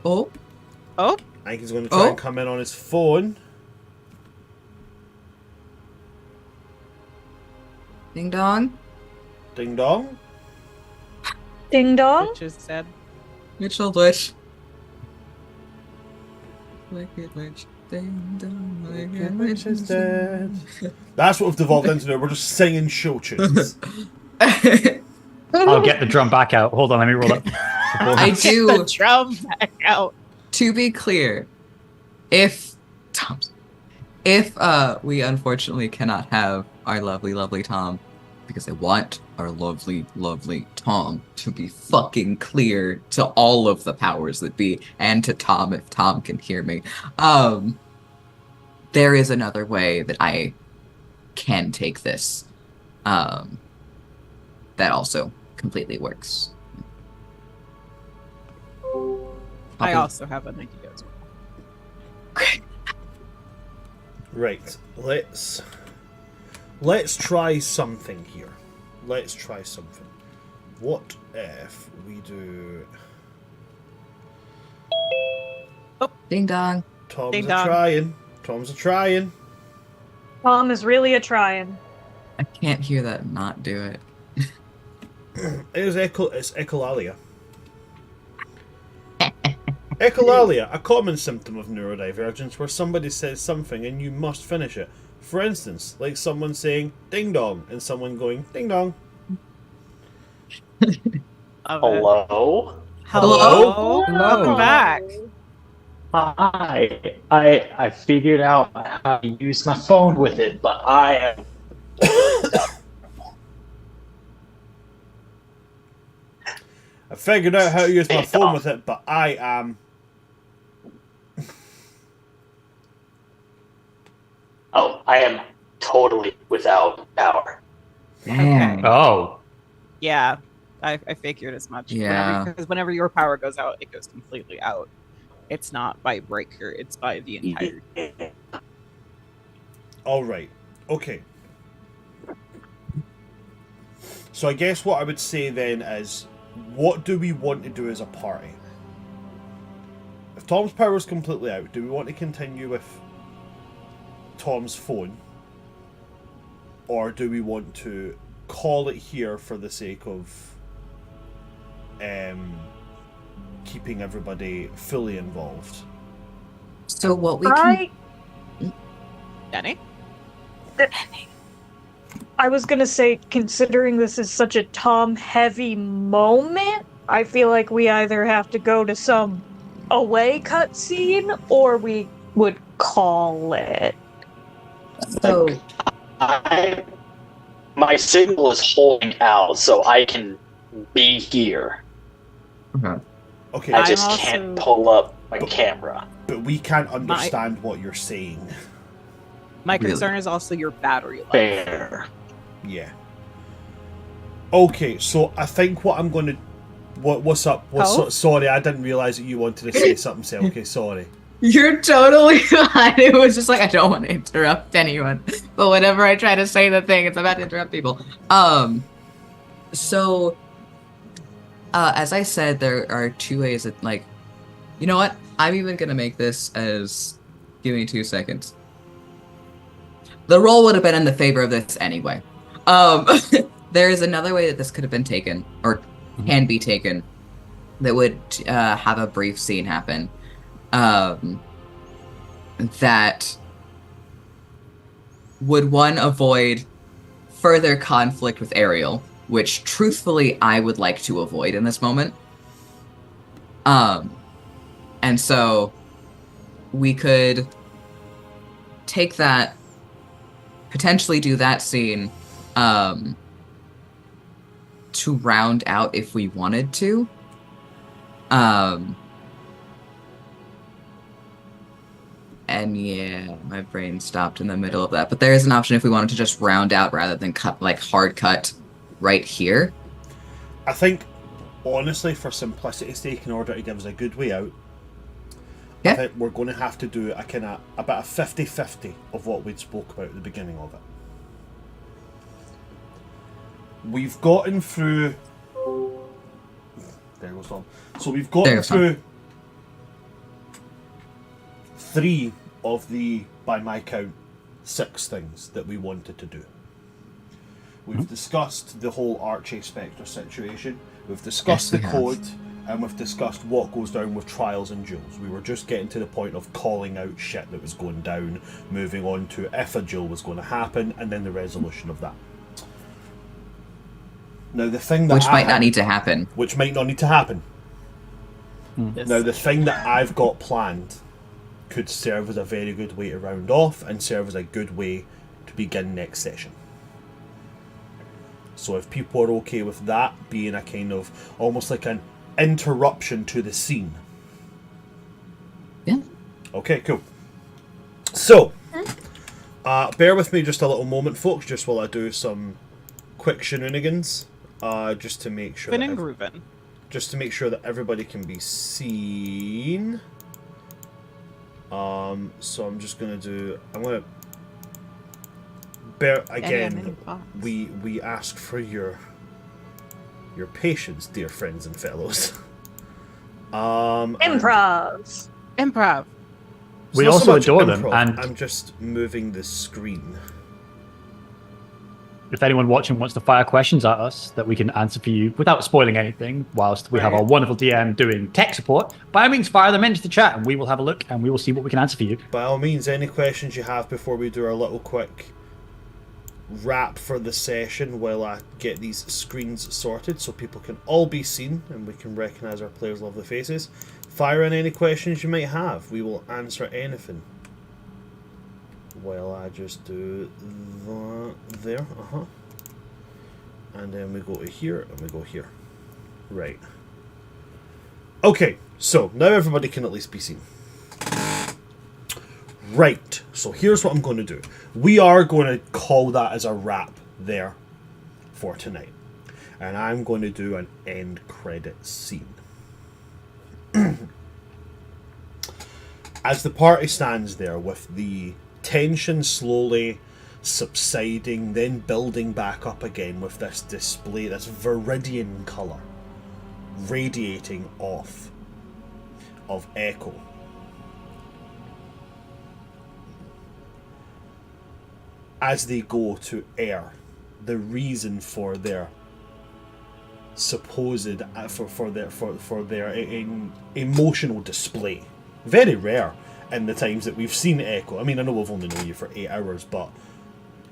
Oh, Oh, I think he's going to try Oh. and come in on his phone. ding dong. Ding dong. Ding dong. which is said. Mitchell Witch. Wicked Witch. Ding dong. Wicked Witch is dead. That's what we've devolved into now. We're just singing show tunes. I'll get the drum back out. Hold on, let me roll up. I Get do. the drum back out. To be clear, if we unfortunately cannot have our lovely Tom, because I want our lovely Tom to be fucking clear to all of the powers that be, and to Tom if Tom can hear me. There is another way that I can take this. That also completely works. I also have an idea as well. Okay. Right. Let's try something here. What if we do... Ding dong. Tom's Ding a dong. trying. Tom is really a trying. I can't hear that not do it. It's echolalia. Echolalia, a common symptom of neurodivergence where somebody says something and you must finish it. For instance, like someone saying ding dong and someone going ding dong. Hello? Hello? Welcome back. Hi. I figured out how to use my phone with it, but I am... I figured out how to use my phone with it, but I am... Oh, I am totally without power. Damn. Oh, Yeah, I figured as much. Yeah. Because whenever your power goes out, it goes completely out. It's not by breaker, it's by the entire. Alright. Okay. So I guess what I would say then is, what do we want to do as a party? If Tom's power is completely out, do we want to continue with Tom's phone? Or do we want to call it here for the sake of keeping everybody fully involved? So what we can... Danny? I was gonna say, considering this is such a Tom-heavy moment, I feel like we either have to go to some away cutscene, or we would call it. So... My signal is holding out, so I can be here. Okay. Okay, I I'm just also- can't pull up my camera. but we can't understand what you're saying. My Really? concern is also your battery life. Fair. Yeah. Okay, so I think what I'm going to... What's up? Oh? Sorry, I didn't realise that you wanted to say something, so okay, sorry. You're totally fine. It was just like, I don't want to interrupt anyone. But whenever I try to say the thing, it's about to interrupt people. So, as I said, there are two ways that, like, you know what? I'm even going to make this as, give me 2 seconds. The roll would have been in the favor of this anyway. There is another way that this could have been taken, or can be taken, that would have a brief scene happen. That would, one, avoid further conflict with Ariel, which truthfully I would like to avoid in this moment. And so we could take that, potentially do that scene, to round out if we wanted to. And yeah, my brain stopped in the middle of that. But there is an option if we wanted to just round out rather than cut, like, hard cut right here. I think, honestly, for simplicity's sake, in order to give us a good way out, I think we're going to have to do about a 50-50 of what we'd spoke about at the beginning of it. We've gotten through... There goes Tom. So we've gotten through 3 of the, by my count, 6 things that we wanted to do. We've discussed the whole Archie Spectre situation. We've discussed the code, and we've discussed what goes down with trials and duels. We were just getting to the point of calling out shit that was going down, moving on to if a duel was going to happen, and then the resolution of that. Now the thing that which might not need to happen. Which might not need to happen. Yes. Now the thing that I've got planned could serve as a very good way to round off and serve as a good way to begin next session. So if people are okay with that being a kind of almost like an interruption to the scene. Yeah. Okay, cool. So, bear with me just a little moment, folks, just while I do some quick shenanigans, just to make sure. Just to make sure that everybody can be seen. So I'm just gonna do. I'm gonna. Bear again. We ask for your patience, dear friends and fellows. Improv. We also adore them, and I'm just moving the screen. If anyone watching wants to fire questions at us that we can answer for you without spoiling anything, whilst we have our wonderful DM doing tech support, by all means fire them into the chat and we will have a look and we will see what we can answer for you. By all means, any questions you have before we do our little quick wrap for the session while I get these screens sorted so people can all be seen and we can recognise our players' lovely faces. Fire in any questions you might have. We will answer anything. While I just do that there, and then we go to here and we go here. Right. Okay, so now everybody can at least be seen. Right, so here's what I'm going to do. We are going to call that as a wrap there for tonight. And I'm going to do an end credit scene. As the party stands there with the tension slowly subsiding, then building back up again with this display, this viridian colour radiating off of Echo. As they go to air the reason for their supposed for their emotional display. Very rare in the times that we've seen Echo. I mean, I know we've only known you for 8 hours, but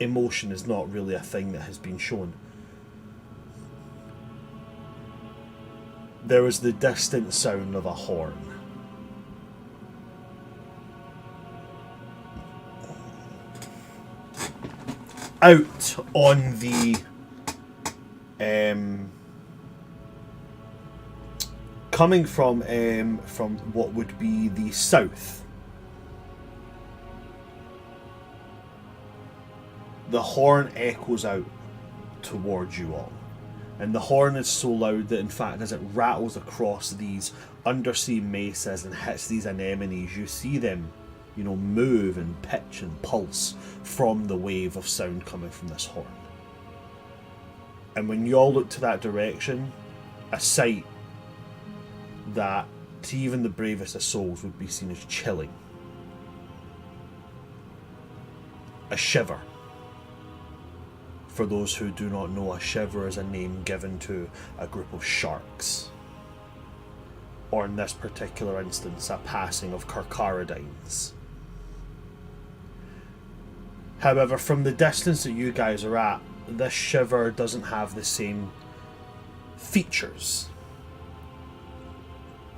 emotion is not really a thing that has been shown. There was the distant sound of a horn. Out on the coming from what would be the south, the horn echoes out towards you all. And the horn is so loud that, in fact, as it rattles across these undersea mesas and hits these anemones, you see them, move and pitch and pulse from the wave of sound coming from this horn. And when you all look to that direction, a sight that, to even the bravest of souls, would be seen as chilling. A shiver. For those who do not know, a shiver is a name given to a group of sharks. Or in this particular instance, a passing of Carcharodines. However, from the distance that you guys are at, this shiver doesn't have the same features.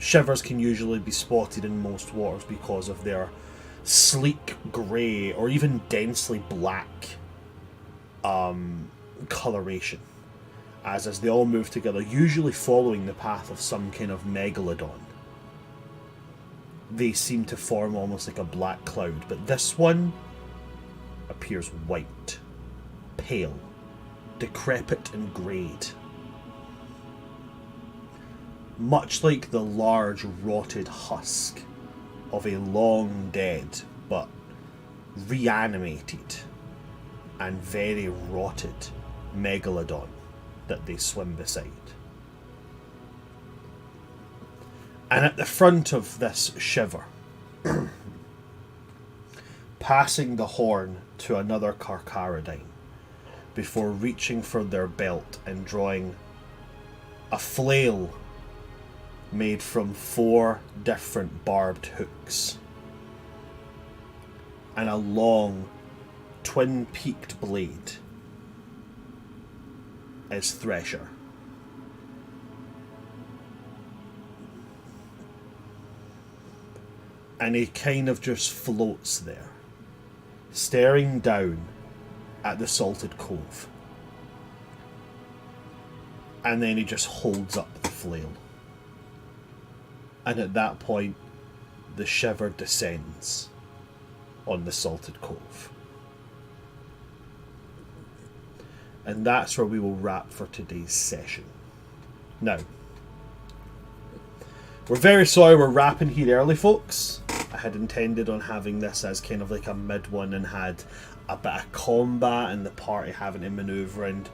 Shivers can usually be spotted in most waters because of their sleek grey or even densely black coloration, as they all move together, usually following the path of some kind of megalodon. they seem to form almost like a black cloud, but this one appears white, pale, decrepit and greyed. Much like the large rotted husk of a long dead but reanimated and very rotted megalodon that they swim beside. And at the front of this shiver, passing the horn to another Carcharodine before reaching for their belt and drawing a flail made from 4 different barbed hooks and a long twin-peaked blade is Thresher. And he kind of just floats there, staring down at the salted cove. And then he just holds up the flail. And at that point, the shiver descends on the salted cove. And that's where we will wrap for today's session. Now, we're very sorry we're wrapping here early, folks. I had intended on having this as kind of like a mid one and had a bit of combat and the party having to manoeuvre and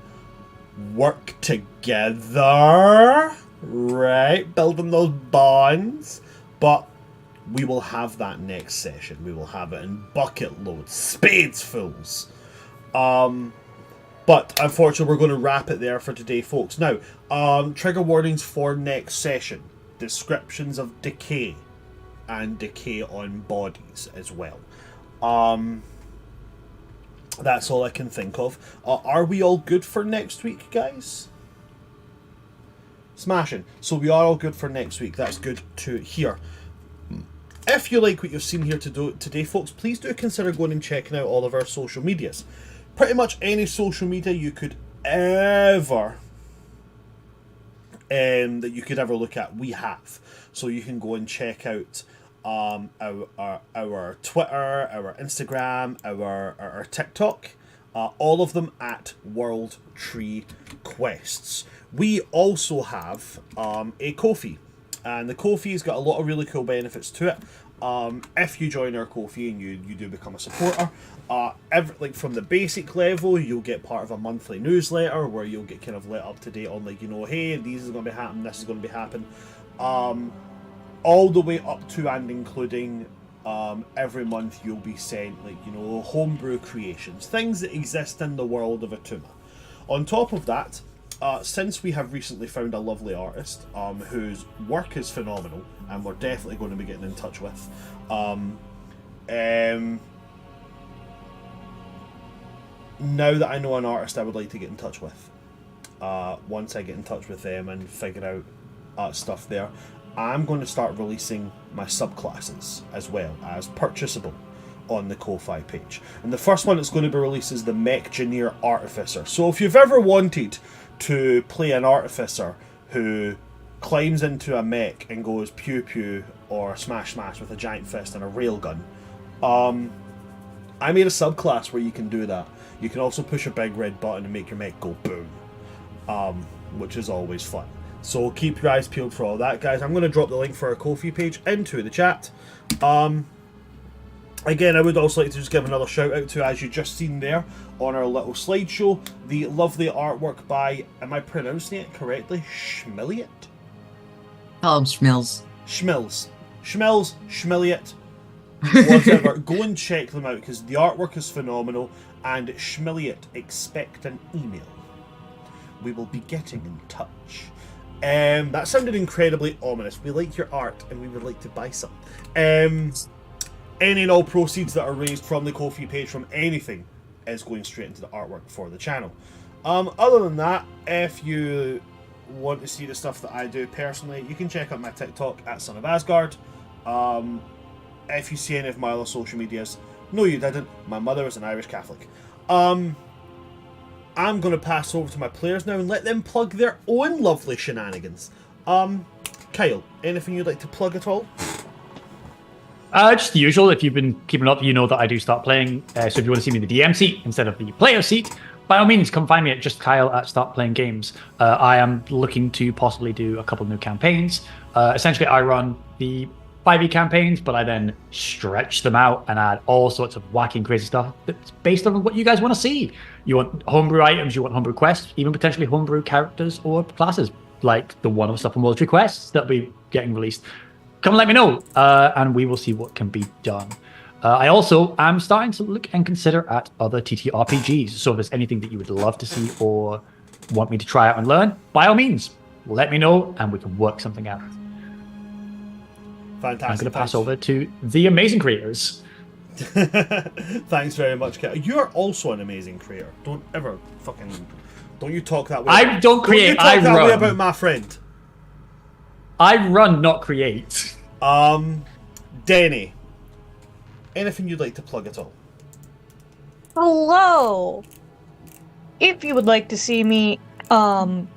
work together, right? Building those bonds. But we will have that next session. We will have it in bucket loads, spades fulls. But unfortunately, we're going to wrap it there for today, folks. Now, trigger warnings for next session. Descriptions of decay and decay on bodies as well. That's all I can think of. Are we all good for next week, guys? Smashing. So we are all good for next week. That's good to hear. If you like what you've seen here today, folks, please do consider going and checking out all of our social medias. Pretty much any social media you could ever look at, we have. So you can go and check out our Twitter, our Instagram, our TikTok, all of them at World Tree Quests. We also have a Ko-fi, and the Ko-fi's got a lot of really cool benefits to it. If you join our Ko-fi and you do become a supporter, like from the basic level, you'll get part of a monthly newsletter where you'll get kind of let up to date on, like, you know, hey, these is going to be happening, this is going to be happening, all the way up to and including every month you'll be sent, like, you know, homebrew creations, things that exist in the world of Atuma. On top of that, since we have recently found a lovely artist whose work is phenomenal and we're definitely going to be getting in touch with, now that I know an artist I would like to get in touch with, once I get in touch with them and figure out stuff there, I'm going to start releasing my subclasses as well as purchasable on the Ko-fi page. And the first one that's going to be released is the Mech-Engineer Artificer. So if you've ever wanted to play an artificer who climbs into a mech and goes pew pew or smash smash with a giant fist and a railgun, I made a subclass where you can do that. You can also push a big red button and make your mech go boom, which is always fun. So keep your eyes peeled for all that, guys. I'm going to drop the link for our Ko-fi page into the chat. Again, I would also like to just give another shout out to, as you just seen there on our little slideshow, the lovely artwork by, am I pronouncing it correctly, Schmilliot? Call him Schmills. Schmilliot, whatever. Go and check them out because the artwork is phenomenal. And Schmilliot, expect an email. We will be getting in touch. That sounded incredibly ominous. We like your art and we would like to buy some. Any and all proceeds that are raised from the Ko-fi page from anything is going straight into the artwork for the channel. Other than that, if you want to see the stuff that I do personally, you can check out my TikTok at Son of Asgard. If you see any of my other social medias, no you didn't, my mother is an Irish Catholic. I'm going to pass over to my players now and let them plug their own lovely shenanigans. Kyle, anything you'd like to plug at all? Just the usual. If you've been keeping up, you know that I do start playing. So if you want to see me in the DM seat instead of the player seat, by all means, come find me at just Kyle at Start Playing Games. I am looking to possibly do a couple new campaigns. Essentially, I run the 5e campaigns, but I then stretch them out and add all sorts of wacky and crazy stuff that's based on what you guys want to see. You want homebrew items, you want homebrew quests, even potentially homebrew characters or classes, like the one of stuff from World Quests that'll be getting released. Come let me know, and we will see what can be done. I also am starting to look and consider at other TTRPGs. So if there's anything that you would love to see or want me to try out and learn, by all means, let me know and we can work something out. Fantastic. I'm going to pass over to the amazing creators. Thanks very much, Kyle. You're also an amazing creator. Don't you talk that way. I don't create, I run. That way about my friend. I run, not create. Denny, anything you'd like to plug at all? Hello. If you would like to see me on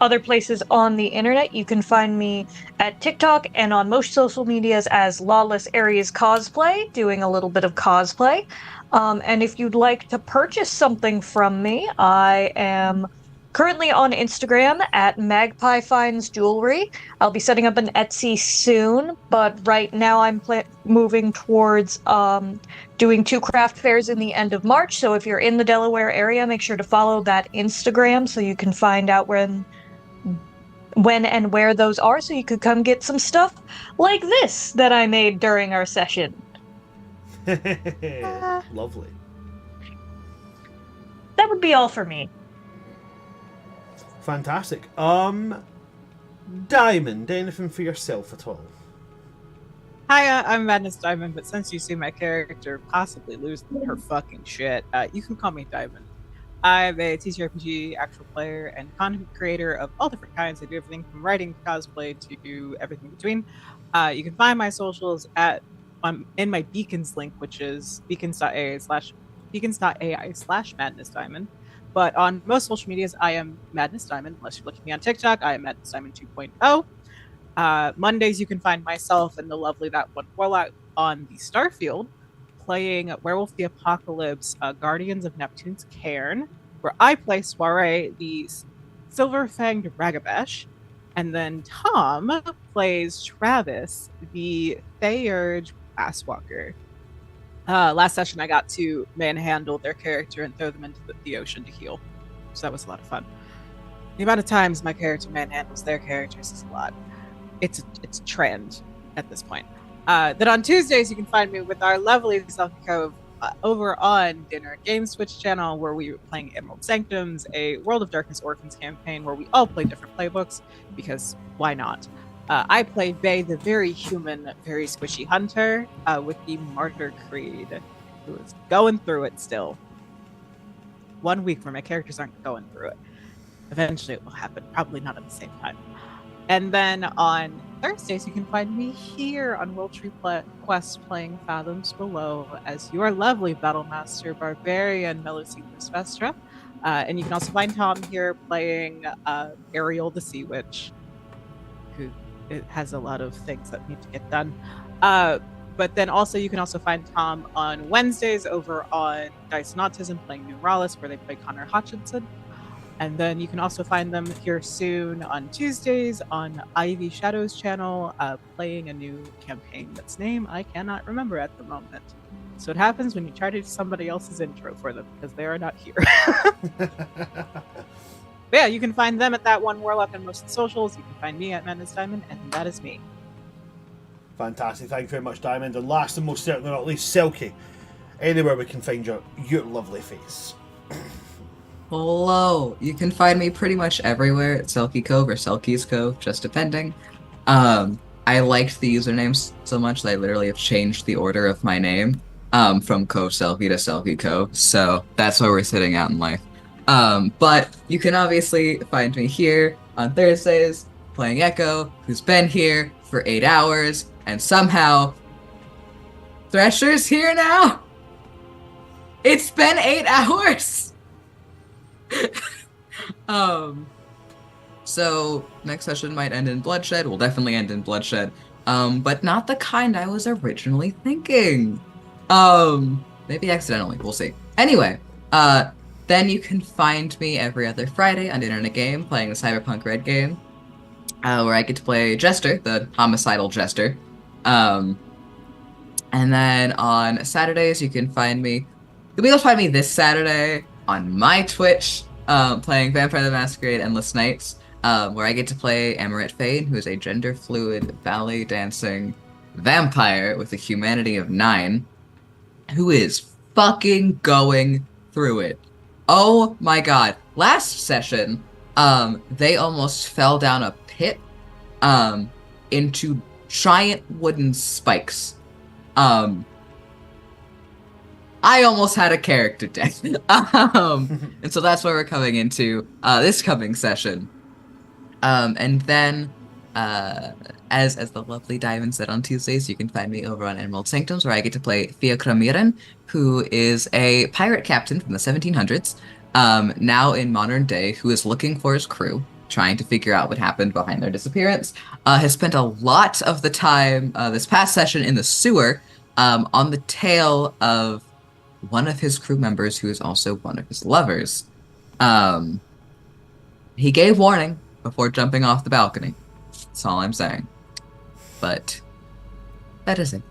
other places on the internet, you can find me at TikTok and on most social medias as Lawless Aries Cosplay, doing a little bit of cosplay. And if you'd like to purchase something from me, I am currently on Instagram at Magpie Finds Jewelry. I'll be setting up an Etsy soon, but right now I'm moving towards doing 2 craft fairs in the end of March. So if you're in the Delaware area, make sure to follow that Instagram so you can find out when and where those are, so you could come get some stuff like this that I made during our session. Lovely. That would be all for me. Fantastic. Diamond, anything for yourself at all? Hiya, I'm Madness Diamond, but since you see my character possibly lose her fucking shit, you can call me Diamond. I'm a TTRPG actual player and content creator of all different kinds. I do everything from writing to cosplay to everything between. You can find my socials in my Beacons link, which is beacons.ai/Madness Diamond. But on most social medias, I am Madness Diamond. Unless you're looking at me on TikTok, I am Madness Diamond 2.0. Mondays, you can find myself and the lovely That One Warlock on the Starfield, playing Werewolf the Apocalypse, Guardians of Neptune's Cairn, where I play Soiree, the Silver-Fanged Ragabash. And then Tom plays Travis, the Thayurge Asswalker. Last session, I got to manhandle their character and throw them into the ocean to heal. So that was a lot of fun. The amount of times my character manhandles their characters is a lot. It's a trend at this point. Then on Tuesdays, you can find me with our lovely Selkie Cove over on Dinner Games Switch channel, where we are playing Emerald Sanctums, a World of Darkness Orphans campaign where we all play different playbooks, because why not? I play Bay, the very human, very squishy hunter with the Martyr Creed, who is going through it still. 1 week where my characters aren't going through it. Eventually it will happen, probably not at the same time. And then on Thursdays, you can find me here on World Tree Quest playing Fathoms Below as your lovely Battlemaster Barbarian Melusine Vestra. And you can also find Tom here playing Ariel the Sea Witch, who it has a lot of things that need to get done. But then also you can also find Tom on Wednesdays over on Dice and Autism playing Numeralis, where they play Connor Hutchinson. And then you can also find them here soon on Tuesdays on Ivy Shadow's channel, playing a new campaign that's name I cannot remember at the moment. So it happens when you try to do somebody else's intro for them, because they are not here. But yeah, you can find them at That One Warlock on most of the socials. You can find me at Madness Diamond, and that is me. Fantastic. Thank you very much, Diamond. And last and most certainly not least, Selkie. Anywhere we can find your lovely face. Hello. You can find me pretty much everywhere at Selkie Cove or Selkie's Cove, just depending. I liked the username so much that I literally have changed the order of my name from Cove Selkie to Selkie Cove. So that's where we're sitting out in life. But you can obviously find me here on Thursdays playing Echo, who's been here for 8 hours, and somehow Thresher's here now. It's been 8 hours. So next session might end in bloodshed. Will definitely end in bloodshed. but not the kind I was originally thinking. Maybe accidentally, we'll see. Anyway, then you can find me every other Friday on Internet Game playing the Cyberpunk Red game, where I get to play Jester, the homicidal Jester. And then on Saturdays, you'll be able to find me this Saturday on my Twitch, playing Vampire the Masquerade Endless Nights, where I get to play Amaret Fane, who is a gender-fluid, ballet dancing vampire with a humanity of 9, who is fucking going through it. Oh my god. Last session, they almost fell down a pit, into giant wooden spikes. I almost had a character death. And so that's where we're coming into, this coming session. And then, as the lovely Diamond said on Tuesdays, you can find me over on Emerald Sanctums, where I get to play Thea Kramiren, who is a pirate captain from the 1700s, now in modern day, who is looking for his crew, trying to figure out what happened behind their disappearance. Has spent a lot of the time this past session in the sewer, on the tail of one of his crew members, who is also one of his lovers. He gave warning before jumping off the balcony. That's all I'm saying. But that is it.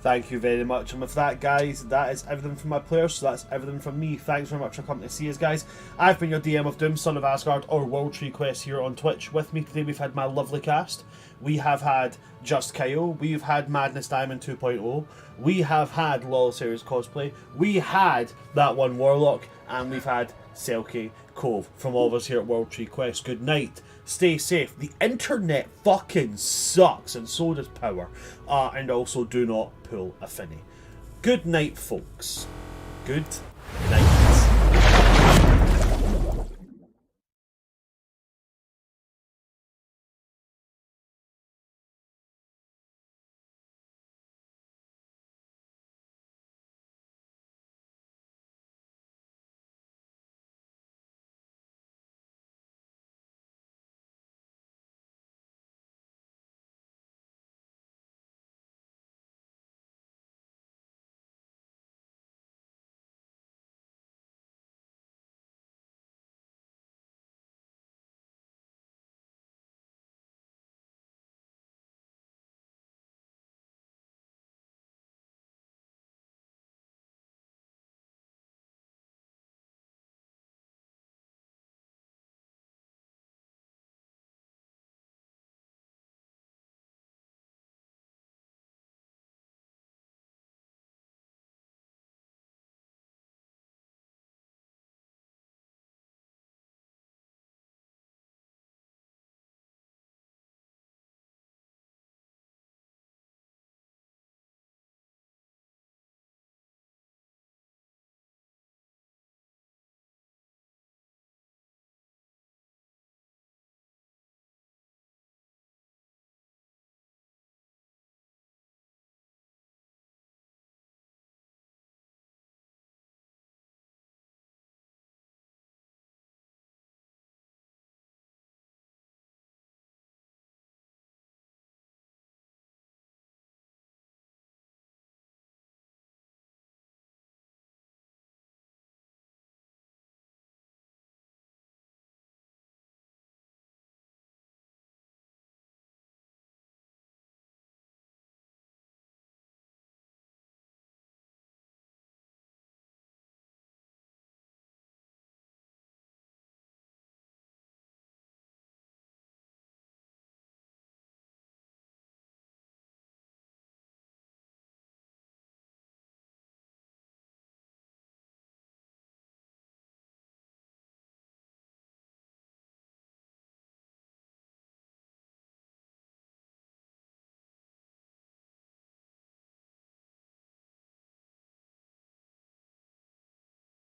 Thank you very much. And with that, guys, that is everything from my players, so that's everything from me. Thanks very much for coming to see us, guys. I've been your DM of Doom, Son of Asgard, or World Tree Quest here on Twitch. With me today, we've had my lovely cast. We have had Just Kyle, we've had Madness Diamond 2.0, we have had LOL Series Cosplay, we had that one Warlock, and we've had Selkie Cove from all of us here at World Tree Quest. Good night. Stay safe. The internet fucking sucks, and so does power. And also do not pull a finny. Good night, folks. Good night.